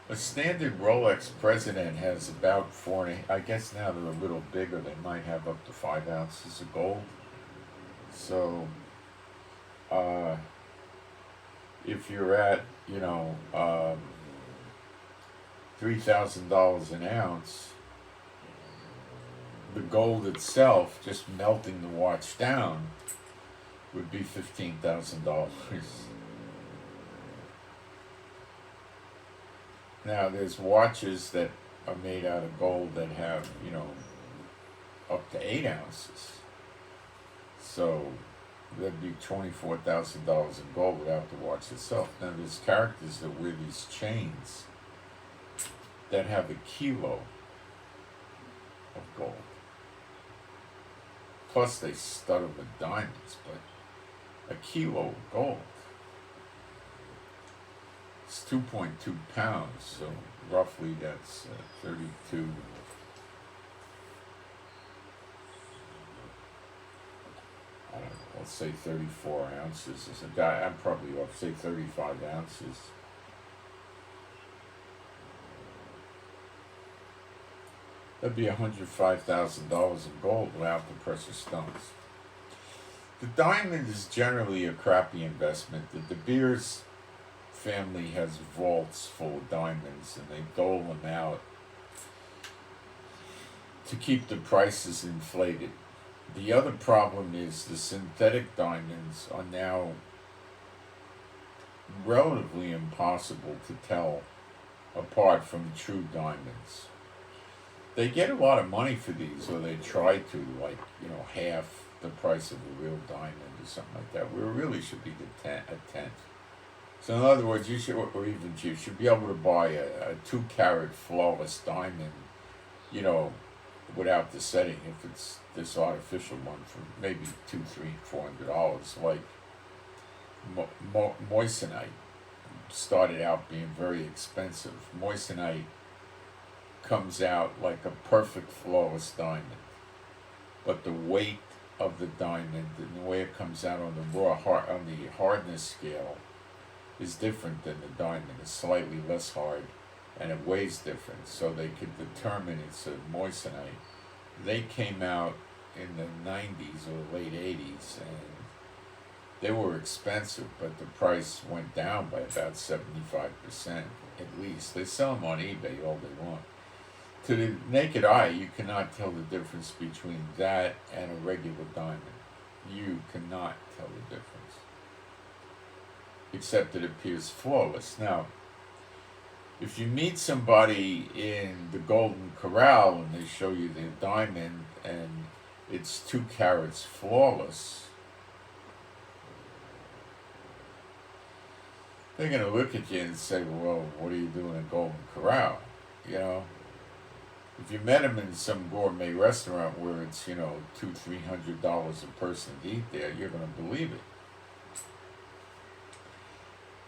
A standard Rolex President has about I guess now they're a little bigger, they might have up to 5 ounces of gold. So, if you're at, $3,000 an ounce, the gold itself, just melting the watch down, would be $15,000. Now, there's watches that are made out of gold that have, up to 8 ounces. So that'd be $24,000 in gold without the watch itself. Now, there's characters that wear these chains that have a kilo of gold. Plus, they stud them with diamonds, but a kilo of gold. It's 2.2 pounds, so roughly that's 32. I don't know, let's say 34 ounces. I'm probably off, say 35 ounces. That'd be $105,000 in gold without the precious stones. The diamond is generally a crappy investment. The De Beers family has vaults full of diamonds, and they dole them out to keep the prices inflated. The other problem is the synthetic diamonds are now relatively impossible to tell apart from true diamonds. They get a lot of money for these, or they try to, like, half the price of a real diamond or something like that, where it really should be a tenth. So in other words, you should, or even you should be able to buy a 2-carat flawless diamond, without the setting, if it's this artificial one, for maybe $200, $300, $400, like moissanite started out being very expensive. Moissanite comes out like a perfect flawless diamond, but the weight of the diamond and the way it comes out on the hardness scale is different than the diamond. It's slightly less hard and it weighs different, so they could determine it's a moissanite. They came out in the 90s or late 80s, and they were expensive, but the price went down by about 75% at least. They sell them on eBay all they want. To the naked eye, you cannot tell the difference between that and a regular diamond. You cannot tell the difference, except it appears flawless. Now, if you meet somebody in the Golden Corral and they show you the diamond and it's 2 carats flawless, they're going to look at you and say, well, what are you doing in Golden Corral? If you met them in some gourmet restaurant where it's, $200-$300 a person to eat there, you're going to believe it.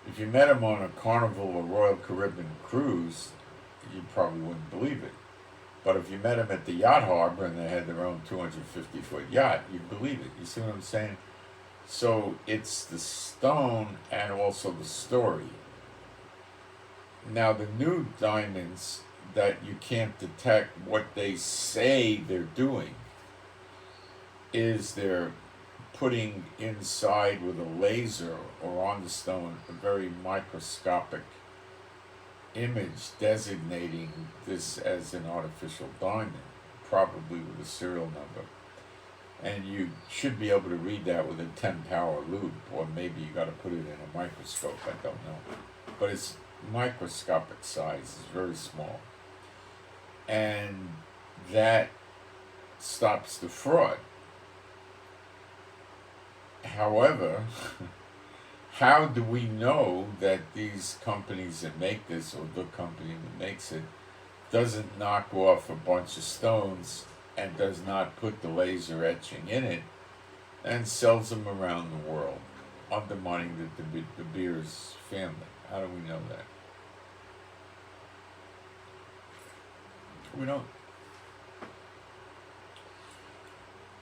If you met them on a Carnival or Royal Caribbean cruise, you probably wouldn't believe it. But if you met them at the yacht harbor and they had their own 250-foot yacht, you'd believe it. You see what I'm saying? So it's the stone and also the story. Now the new diamonds that you can't detect what they say they're doing is they're putting inside with a laser or on the stone a very microscopic image designating this as an artificial diamond, probably with a serial number. And you should be able to read that with a 10-power loupe, or maybe you got to put it in a microscope, I don't know. But it's microscopic size, it's very small. And that stops the fraud. However, how do we know that these companies that make this, or the company that makes it, doesn't knock off a bunch of stones and does not put the laser etching in it and sells them around the world, undermining the De Beers family? How do we know that? We don't.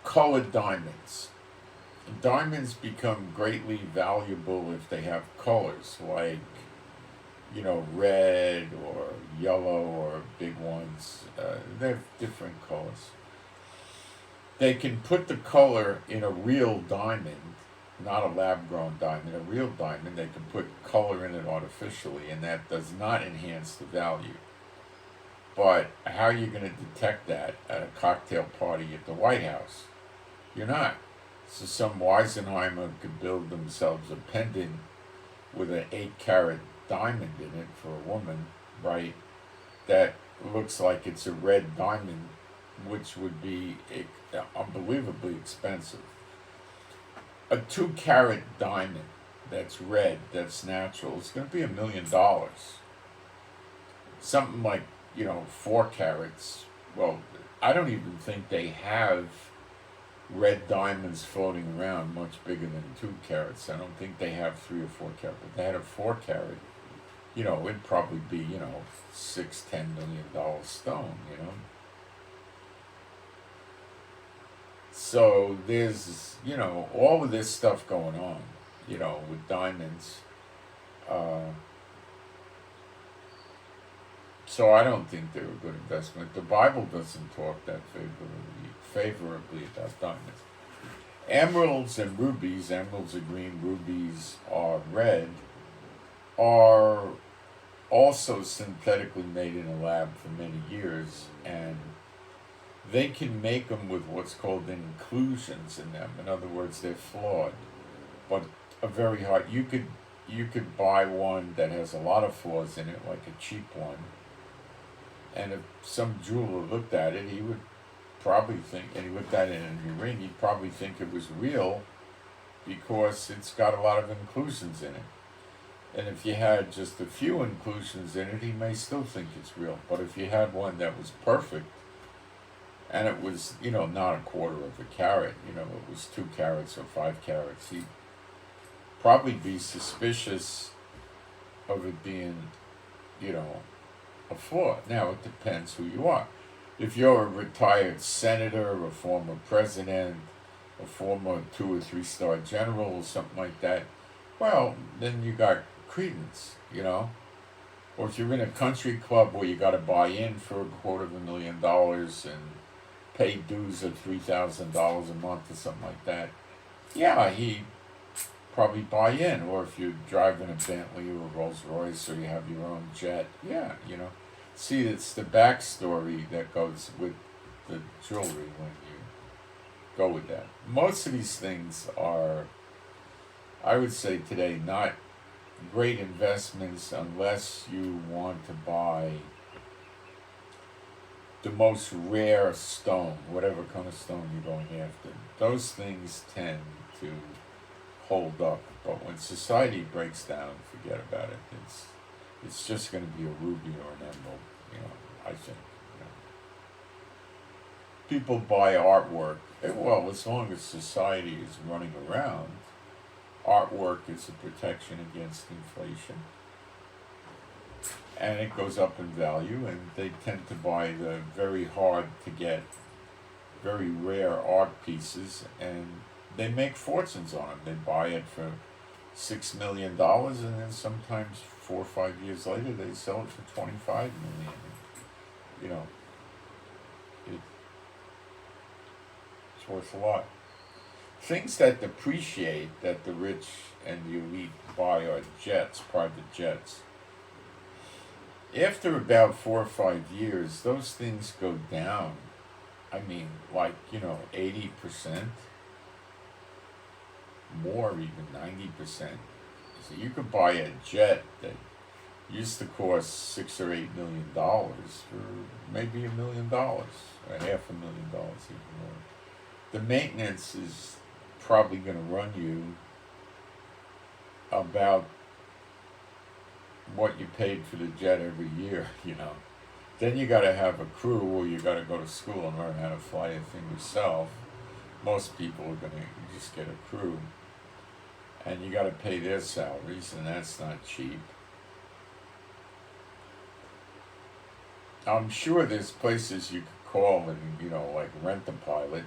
Colored diamonds. Diamonds become greatly valuable if they have colors, like, red or yellow or big ones. They have different colors. They can put the color in a real diamond, not a lab-grown diamond, a real diamond. They can put color in it artificially, and that does not enhance the value. But how are you going to detect that at a cocktail party at the White House? You're not. So some Weisenheimer could build themselves a pendant with an 8-carat diamond in it for a woman, right? That looks like it's a red diamond, which would be unbelievably expensive. A 2-carat diamond that's red, that's natural, it's going to be $1 million. Something like 4 carats. Well, I don't even think they have red diamonds floating around much bigger than 2 carats. I don't think they have 3 or 4 carats. But they had a 4 carat, it'd probably be, $6-10 million stone, So there's, all of this stuff going on, with diamonds. So I don't think they're a good investment. The Bible doesn't talk that favorably about diamonds. Emeralds and rubies, emeralds are green, rubies are red, are also synthetically made in a lab for many years, and they can make them with what's called inclusions in them. In other words, they're flawed, but a very hard. You could buy one that has a lot of flaws in it, like a cheap one, and if some jeweler looked at it, he would probably think, and he looked at it in your ring, he'd probably think it was real because it's got a lot of inclusions in it. And if you had just a few inclusions in it, he may still think it's real. But if you had one that was perfect, and it was, not a quarter of a carat, it was 2 carats or 5 carats, he'd probably be suspicious of it being, a flaw. Now, it depends who you are. If you're a retired senator, a former president, a former 2 or 3 star general, or something like that, well, then you got credence, Or if you're in a country club where you got to buy in for $250,000 and pay dues of $3,000 a month or something like that, yeah, he probably buy in. Or if you're driving a Bentley or a Rolls Royce, or you have your own jet, yeah, See, it's the backstory that goes with the jewelry when you go with that. Most of these things are, I would say today, not great investments unless you want to buy the most rare stone, whatever kind of stone you're going after. Those things tend to hold up, but when society breaks down, forget about it. It's just going to be a ruby or an emerald, I think. People buy artwork. Well, as long as society is running around, artwork is a protection against inflation. And it goes up in value, and they tend to buy the very hard to get, very rare art pieces, and they make fortunes on them. They buy it for $6 million, and then sometimes 4 or 5 years later they sell it for $25 million. It's worth a lot. Things that depreciate, that the rich and the elite buy, are jets, private jets. After about 4 or 5 years, those things go down. 80%, more, even 90%. So you could buy a jet that used to cost $6 or $8 million for maybe $1 million, or $500,000 even more. The maintenance is probably going to run you about what you paid for the jet every year, Then you got to have a crew, or you got to go to school and learn how to fly a thing yourself. Most people are going to just get a crew, and you got to pay their salaries, and that's not cheap. I'm sure there's places you could call and, rent a pilot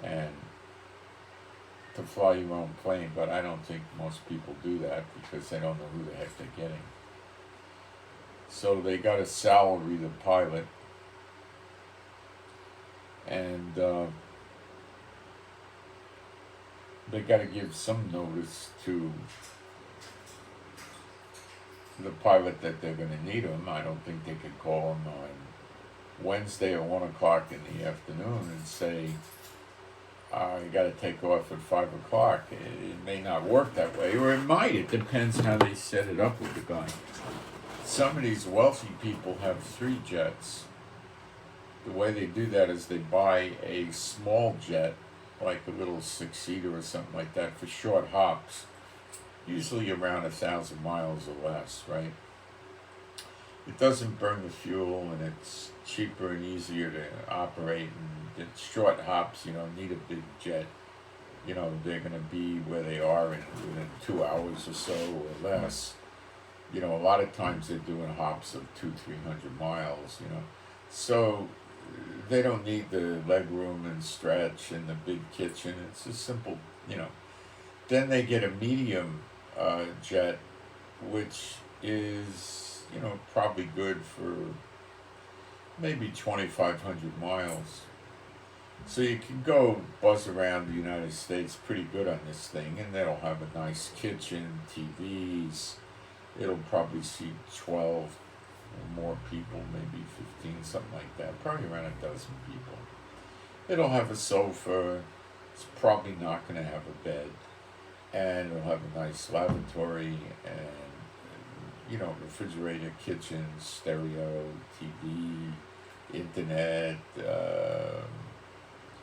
and to fly your own plane, but I don't think most people do that because they don't know who the heck they're getting. So they got to salary the pilot, and they got to give some notice to the pilot that they're going to need him. I don't think they could call him on Wednesday at 1 o'clock in the afternoon and say, you got to take off at 5 o'clock. It may not work that way, or it might. It depends how they set it up with the guy. Some of these wealthy people have 3 jets. The way they do that is they buy a small jet, like a little 6-seater or something like that, for short hops, usually around 1,000 miles or less, right? It doesn't burn the fuel, and it's cheaper and easier to operate, and it's short hops. You don't need a big jet. They're going to be where they are within 2 hours or so or less. A lot of times they're doing hops of 200-300 miles, So they don't need the leg room and stretch and the big kitchen. It's a simple, Then they get a medium jet, which is, probably good for maybe 2,500 miles. So you can go buzz around the United States pretty good on this thing, and they'll have a nice kitchen, TVs. It'll probably seat 12 or more people, maybe 15, something like that. Probably around a dozen people. It'll have a sofa. It's probably not going to have a bed. And it'll have a nice lavatory and, refrigerator, kitchen, stereo, TV, internet,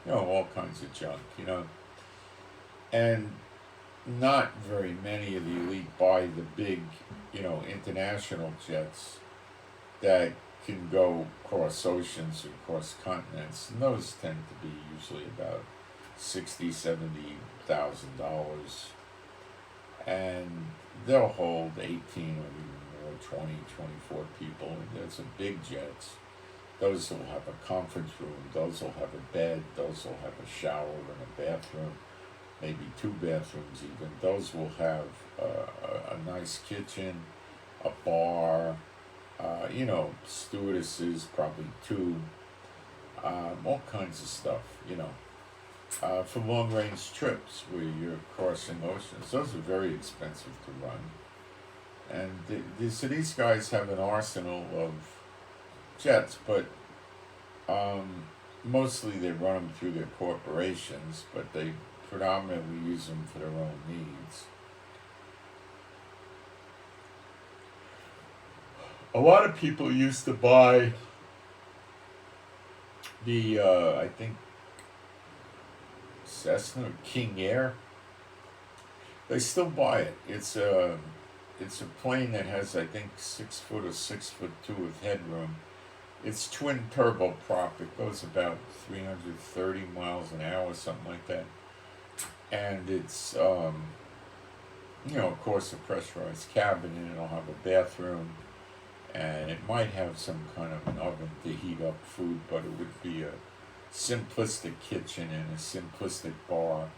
all kinds of junk, And not very many of the elite buy the big, international jets that can go across oceans or across continents. And those tend to be usually about $60,000-$70,000. And they'll hold 18 or even more, 20, 24 people. And there's a big jets. Those will have a conference room, those will have a bed, those will have a shower and a bathroom, maybe 2 bathrooms even. Those will have a nice kitchen, a bar, stewardesses, probably 2, all kinds of stuff, for long-range trips where you're crossing oceans. Those are very expensive to run. And so these guys have an arsenal of jets, but mostly they run them through their corporations, but they predominantly use them for their own needs. A lot of people used to buy the, I think, Cessna or King Air. They still buy it. It's a plane that has, I think, 6 foot or 6'2" of headroom. It's twin turboprop. It goes about 330 miles an hour, something like that. And it's, of course, a pressurized cabin, and it'll have a bathroom, and it might have some kind of an oven to heat up food, but it would be a simplistic kitchen and a simplistic bar.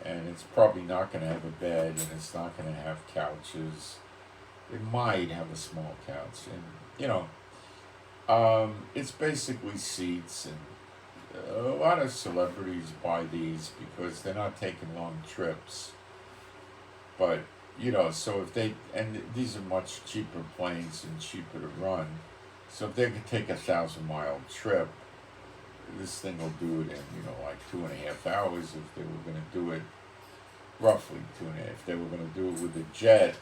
And it's probably not going to have a bed, and it's not going to have couches. It might have a small couch, and it's basically seats. And a lot of celebrities buy these because they're not taking long trips. But so if these are much cheaper planes and cheaper to run. So if they could take a 1,000-mile trip, this thing will do it in, like 2.5 hours if they were going to do it, roughly 2.5. If they were going to do it with a jet,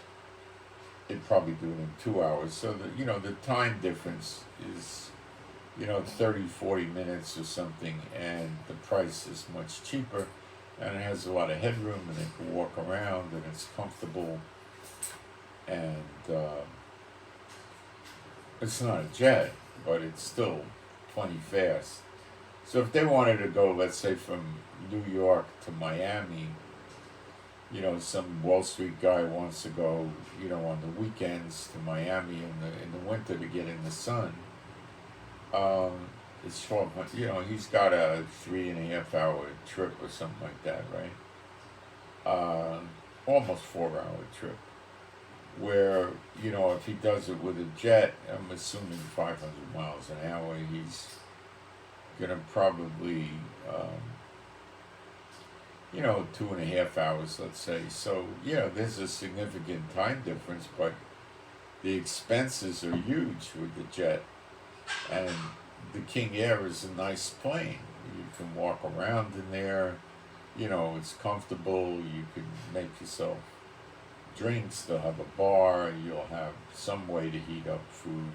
they'd probably do it in 2 hours. So the time difference is, 30, 40 minutes or something, and the price is much cheaper, and it has a lot of headroom, and they can walk around, and it's comfortable, and it's not a jet, but it's still plenty fast. So if they wanted to go, let's say, from New York to Miami, some Wall Street guy wants to go, on the weekends to Miami in the winter to get in the sun. It's 1200. He's got a 3.5-hour trip or something like that, right? Almost 4-hour trip. Where if he does it with a jet, I'm assuming 500 miles an hour, he's gonna probably 2.5 hours, let's say. So there's a significant time difference, but the expenses are huge with the jet. And the King Air is a nice plane. You can walk around in there, it's comfortable. You can make yourself drinks. They'll have a bar. You'll have some way to heat up food.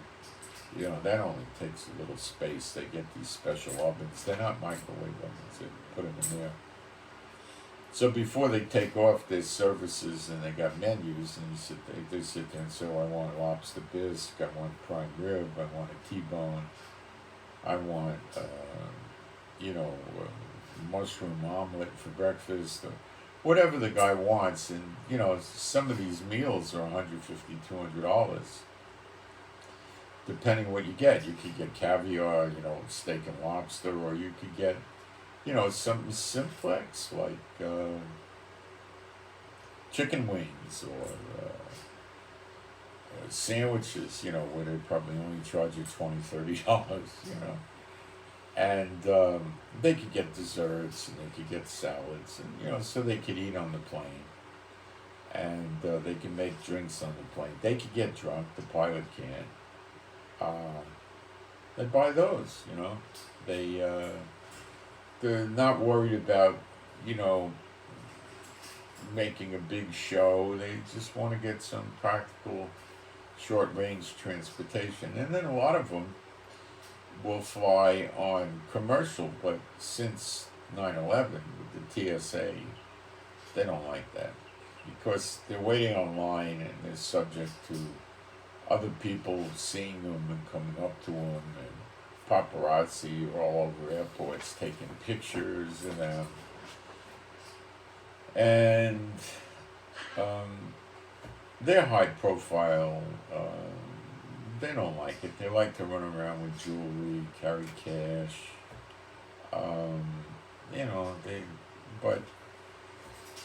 That only takes a little space. They get these special ovens. They're not microwave ovens. They put them in there. So before they take off their services, and they got menus, and they sit there and say, I want lobster bisque, I want prime rib, I want a T-bone, I want, mushroom omelet for breakfast, or whatever the guy wants. And, some of these meals are $150, $200. Depending what you get. You could get caviar, steak and lobster, or you could get, something simplex like chicken wings, or sandwiches, where they probably only charge you $20, $30, and they could get desserts and they could get salads, and so they could eat on the plane, and they can make drinks on the plane. They could get drunk. The pilot can't. They buy those. They're not worried about making a big show. They just want to get some practical short-range transportation, and then a lot of them will fly on commercial, but since 9/11 with the TSA, they don't like that because they're waiting online and they're subject to other people seeing them and coming up to them, and paparazzi are all over airports taking pictures of them, and they're high profile. They don't like it. They like to run around with jewelry, carry cash. But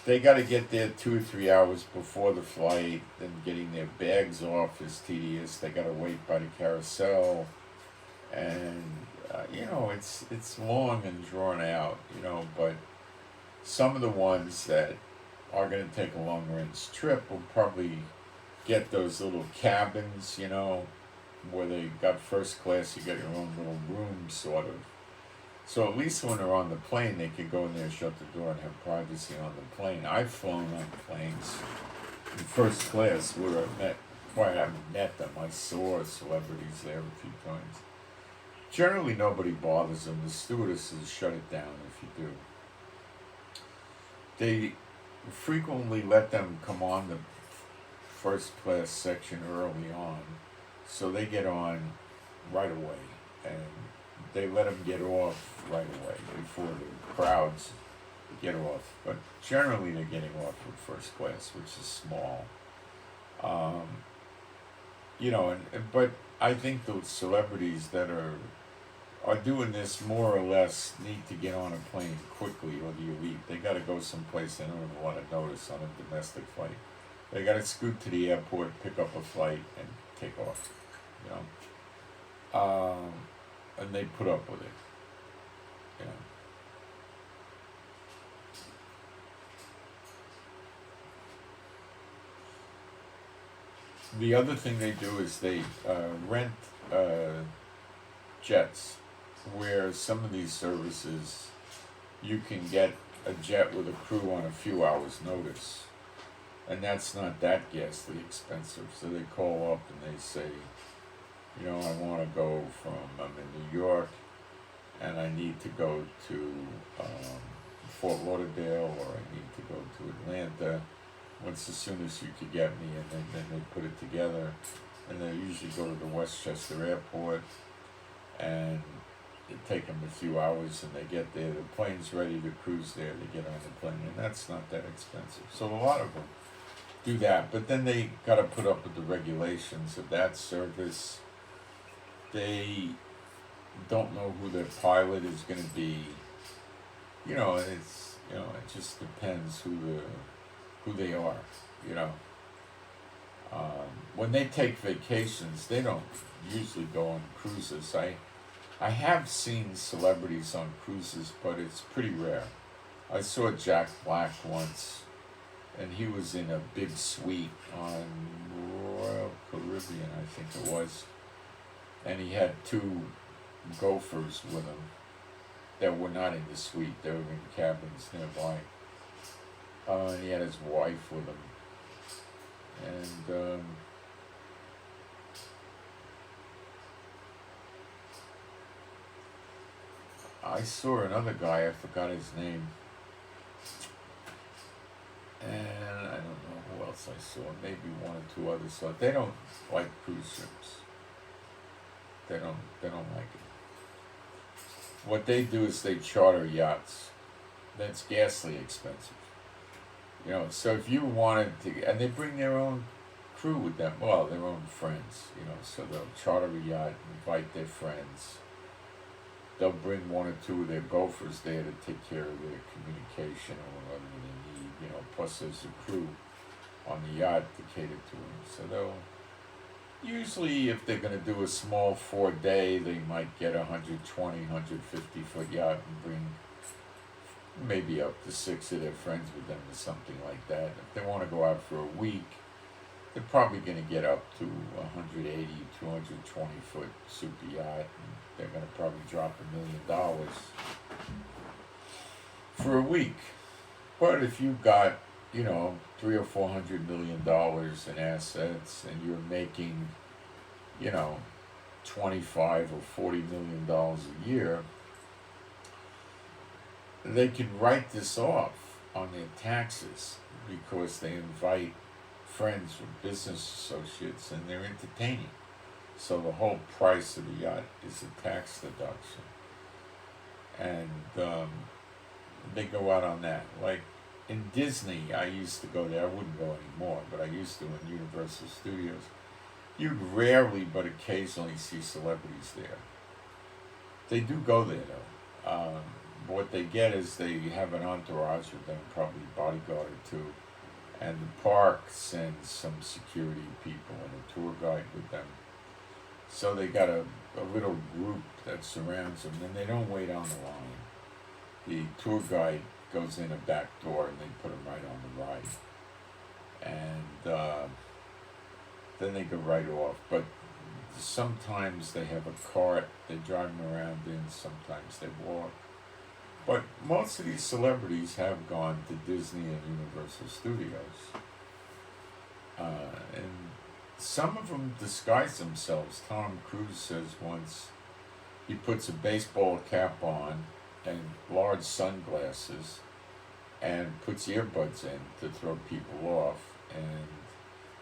they got to get there 2 or 3 hours before the flight. Then getting their bags off is tedious. They got to wait by the carousel, and it's long and drawn out. But some of the ones that are going to take a long range trip will probably get those little cabins, where they got first class, you got your own little room, sort of. So at least when they're on the plane, they can go in there, shut the door, and have privacy on the plane. I've flown on planes in first class where I haven't met them. I saw celebrities there a few times. Generally, nobody bothers them. The stewardesses shut it down if you do. They frequently let them come on the first class section early on, so they get on right away, and they let them get off right away before the crowds get off. But generally they're getting off with first class, which is small. But I think those celebrities that are doing this more or less need to get on a plane quickly, or the elite. They got to go someplace they don't even want to notice on a domestic flight. They got to scoot to the airport, pick up a flight, and take off. And they put up with it. The other thing they do is they rent jets, where some of these services you can get a jet with a crew on a few hours' notice, and that's not that ghastly expensive. So they call up and they say, I want to go I'm in New York, and I need to go to Fort Lauderdale, or I need to go to Atlanta. What's as soon as you could get me, and then they put it together, and they usually go to the Westchester Airport, and it take them a few hours, and they get there, the plane's ready, the crew's there, they get on the plane, and that's not that expensive. So a lot of them do that, but then they got to put up with the regulations of that service. They don't know who their pilot is going to be. It just depends who they are. When they take vacations, they don't usually go on cruises. I have seen celebrities on cruises, but it's pretty rare. I saw Jack Black once, and he was in a big suite on Royal Caribbean, I think it was, and he had 2 gophers with him that were not in the suite. They were in cabins nearby. And he had his wife with him. And I saw another guy, I forgot his name. And I don't know who else I saw, maybe 1 or 2 others. So they don't like cruise ships. They don't like it. What they do is they charter yachts. That's ghastly expensive. So if you wanted to, and they bring their own crew with them, well, their own friends, so they'll charter a yacht, invite their friends. They'll bring 1 or 2 of their gophers there to take care of their communication or whatever they need, plus there's a crew on the yacht to cater to them. So Usually, if they're going to do a small 4-day, they might get a 120, 150 foot yacht and bring maybe up to 6 of their friends with them or something like that. If they want to go out for a week, they're probably going to get up to 180, 220 foot super yacht, and they're going to probably drop $1 million for a week. But if you've got, you know, $300 or $400 million in assets, and you're making, you know, 25 or $40 million a year, they can write this off on their taxes because they invite friends or business associates and they're entertaining. So the whole price of the yacht is a tax deduction. And they go out on that. Like in Disney, I used to go there. I wouldn't go anymore, but I used to in Universal Studios. You'd rarely but occasionally see celebrities there. They do go there though. What they get is they have an entourage with them, probably a bodyguard or two, and the park sends some security people and a tour guide with them. So they got a little group that surrounds them, and they don't wait on the line. The tour guide goes in a back door and they put them right on the ride. And then they go right off. But sometimes they have a cart, they drive them around in, sometimes they walk. But most of these celebrities have gone to Disney and Universal Studios. And some of them disguise themselves. Tom Cruise says once he puts a baseball cap on and large sunglasses and puts earbuds in to throw people off. And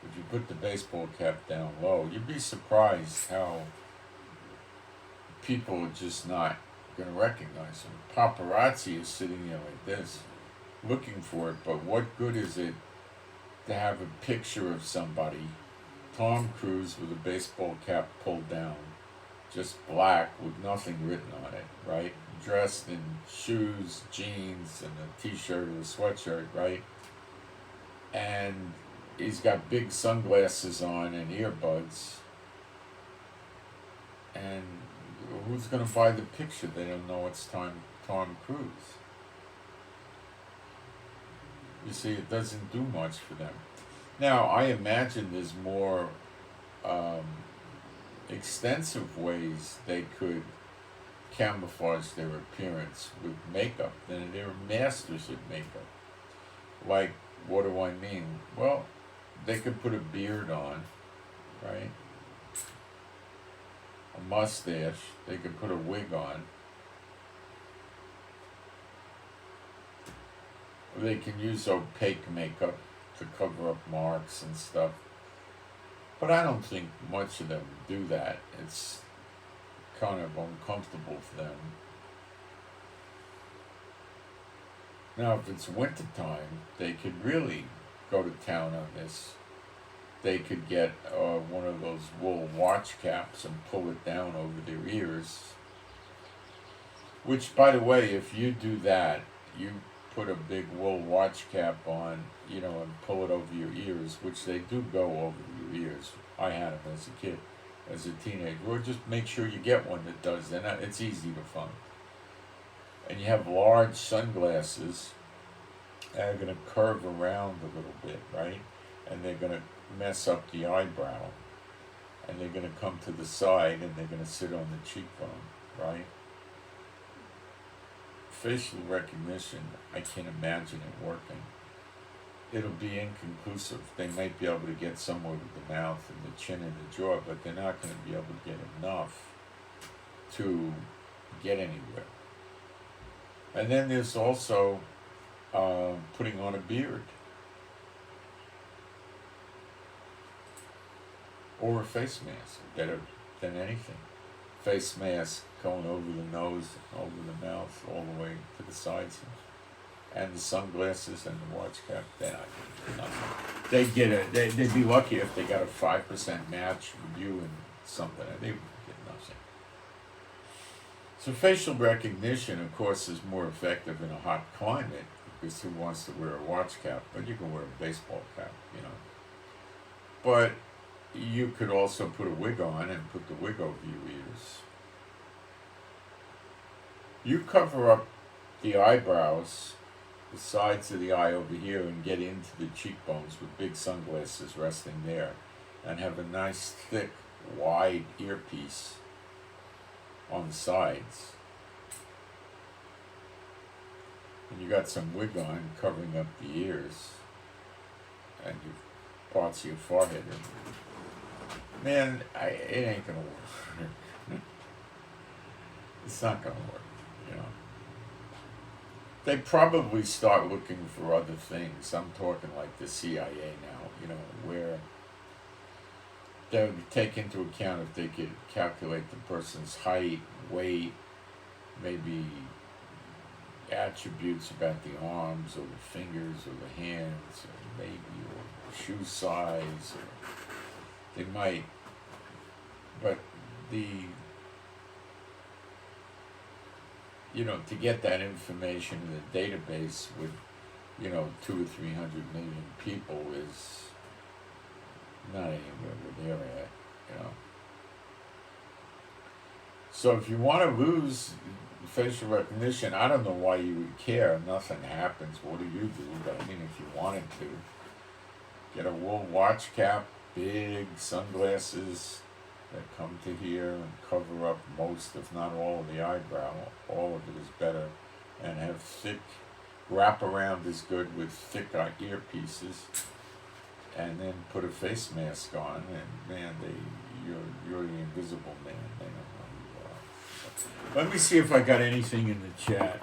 if you put the baseball cap down low, you'd be surprised how people are just not going to recognize him. Paparazzi is sitting there like this, looking for it, but what good is it to have a picture of somebody, Tom Cruise with a baseball cap pulled down, just black with nothing written on it, right? Dressed in shoes, jeans, and a t-shirt or a sweatshirt, right? And he's got big sunglasses on and earbuds, and who's going to buy the picture? They don't know it's Tom Cruise. You see, it doesn't do much for them. Now, I imagine there's more extensive ways they could camouflage their appearance with makeup than they're masters at makeup. Like, what do I mean? Well, they could put a beard on, right? A mustache. They could put a wig on. They can use opaque makeup to cover up marks and stuff. But I don't think much of them do that. It's kind of uncomfortable for them. Now, if it's winter time, they could really go to town on this. They could get one of those wool watch caps and pull it down over their ears. Which, by the way, if you do that, you put a big wool watch cap on, you know, and pull it over your ears, which they do go over your ears. I had them as a kid, as a teenager. Or just make sure you get one that does that. It's easy to find. And you have large sunglasses that are going to curve around a little bit, right? And they're going to mess up the eyebrow. And they're going to come to the side and they're going to sit on the cheekbone, right? Facial recognition, I can't imagine it working. It'll be inconclusive. They might be able to get somewhere with the mouth and the chin and the jaw, but they're not going to be able to get enough to get anywhere. And then there's also putting on a beard. Or a face mask, better than anything. Face mask going over the nose, over the mouth, all the way to the sides. And the sunglasses and the watch cap, they're not getting nothing. They'd be lucky if they got a 5% match with you and something. They would get nothing. So facial recognition, of course, is more effective in a hot climate because who wants to wear a watch cap? But you can wear a baseball cap, you know. But you could also put a wig on and put the wig over your ears. You cover up the eyebrows, the sides of the eye over here, and get into the cheekbones with big sunglasses resting there, and have a nice thick wide earpiece on the sides. And you got some wig on covering up the ears and your parts of your forehead. Man, it ain't gonna work. It's not gonna work, you know. They probably start looking for other things. I'm talking like the CIA now, you know, where they would take into account if they could calculate the person's height, weight, maybe attributes about the arms or the fingers or the hands, or maybe or shoe size, or they might, but to get that information in the database with 200 or 300 million people is not anywhere where they're at, So if you want to lose facial recognition, I don't know why you would care. Nothing happens. What do you do? But I mean, if you wanted to, get a wool watch cap, big sunglasses that come to here and cover up most, if not all, of the eyebrow. All of it is better. And have thick, wraparound is good with thick earpieces. And then put a face mask on, and man, you're the invisible man. They don't know who you are. Let me see if I got anything in the chat.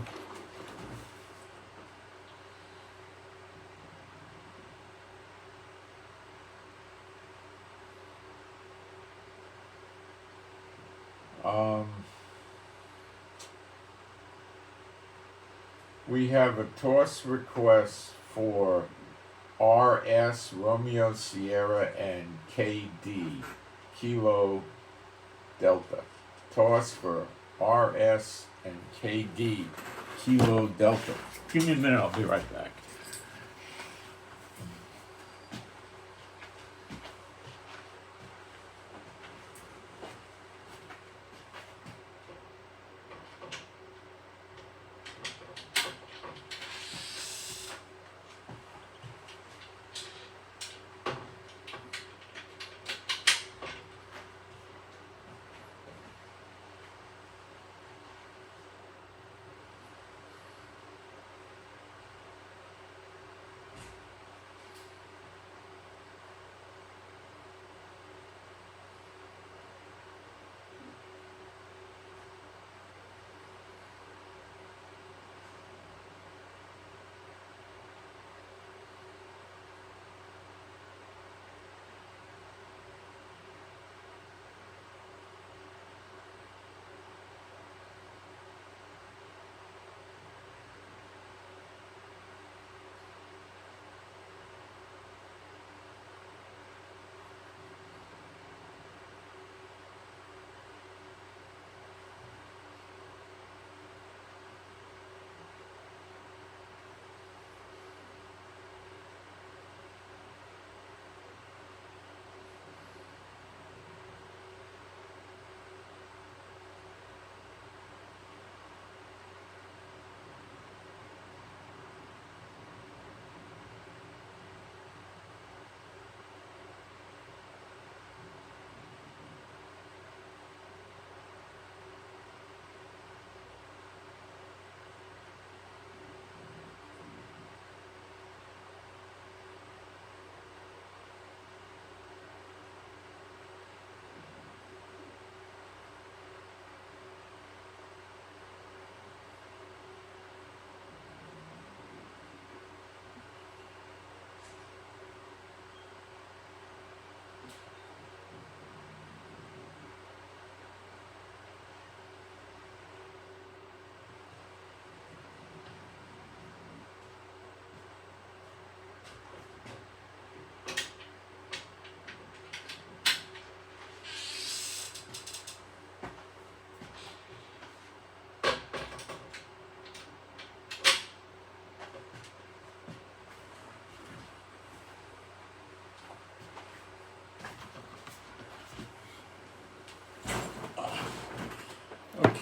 We have a toss request for RS, Romeo, Sierra, and KD, Kilo, Delta. Toss for RS and KD, Kilo, Delta. Give me a minute, I'll be right back.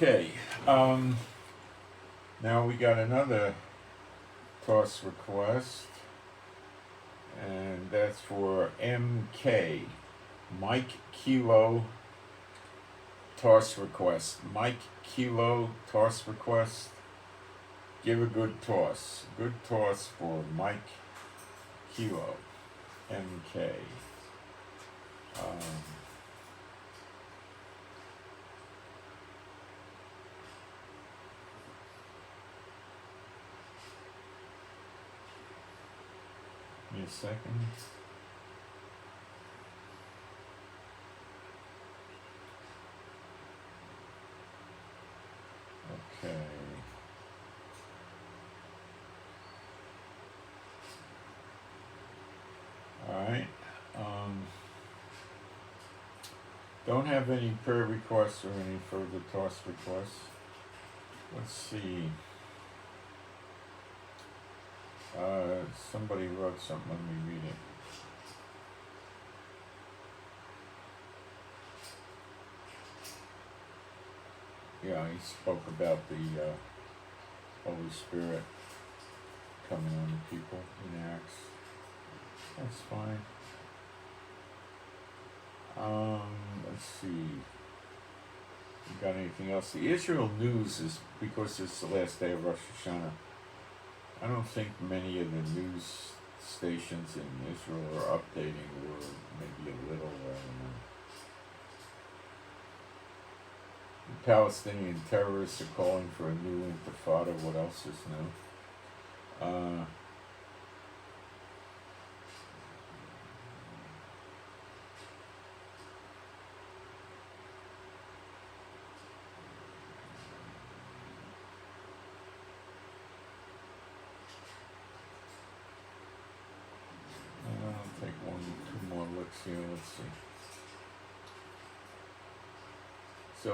Okay, now we got another toss request, and that's for MK, Mike Kilo toss request. Mike Kilo toss request. Give a good toss. Good toss for Mike Kilo, MK. Give me a second. Okay. Alright. Don't have any prayer requests or any further toss requests. Let's see. Somebody wrote something, let me read it. Yeah, he spoke about the Holy Spirit coming on the people in Acts. That's fine. Let's see. You got anything else? The Israel news is, because it's the last day of Rosh Hashanah, I don't think many of the news stations in Israel are updating, or maybe a little, I don't know. The Palestinian terrorists are calling for a new intifada. What else is new? I'll take two more looks here. Let's see. So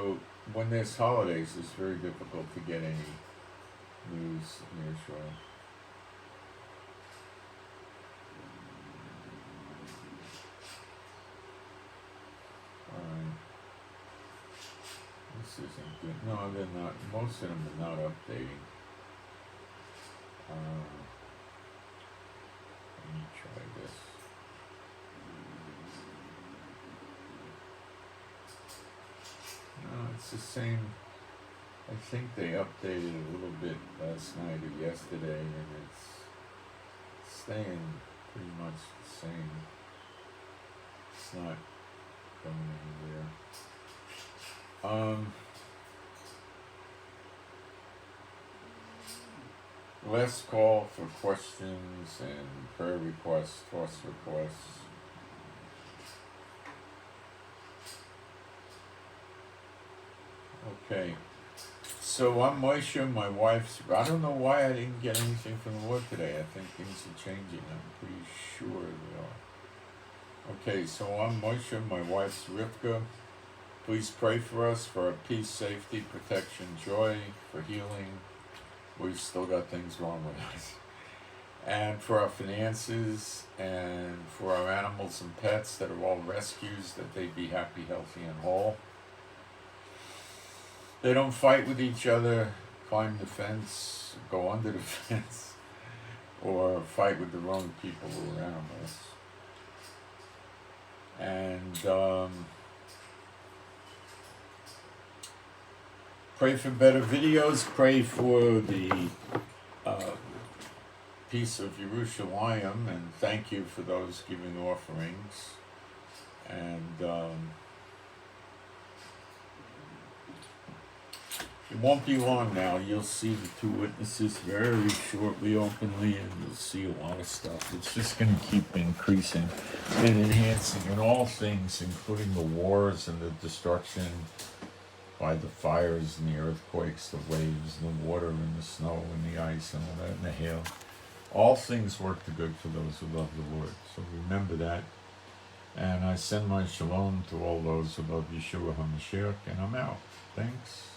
when there's holidays, it's very difficult to get any news in Israel. Alright. This isn't good. No, they're not. Most of them are not updating. Let me try this. No, it's the same. I think they updated a little bit last night or yesterday, and it's staying pretty much the same. It's not going anywhere. Last call for questions and prayer requests, toss requests. Okay, so I'm Moshe, my wife's, I don't know why I didn't get anything from the Lord today. I think things are changing, I'm pretty sure they are. Okay, so I'm Moshe, my wife's Rivka. Please pray for us, for our peace, safety, protection, joy, for healing. We've still got things wrong with us. And for our finances, and for our animals and pets that are all rescues, that they be happy, healthy, and whole. They don't fight with each other, climb the fence, go under the fence, or fight with the wrong people or animals. And pray for better videos, pray for the peace of Jerusalem, and thank you for those giving offerings. And it won't be long now. You'll see the two witnesses very shortly, openly, and you'll see a lot of stuff. It's just going to keep increasing and enhancing in all things, including the wars and the destruction by the fires and the earthquakes, the waves, the water and the snow and the ice and all that, and the hail. All things work to good for those who love the Lord. So remember that. And I send my shalom to all those who love Yeshua HaMashiach, and I'm out. Thanks.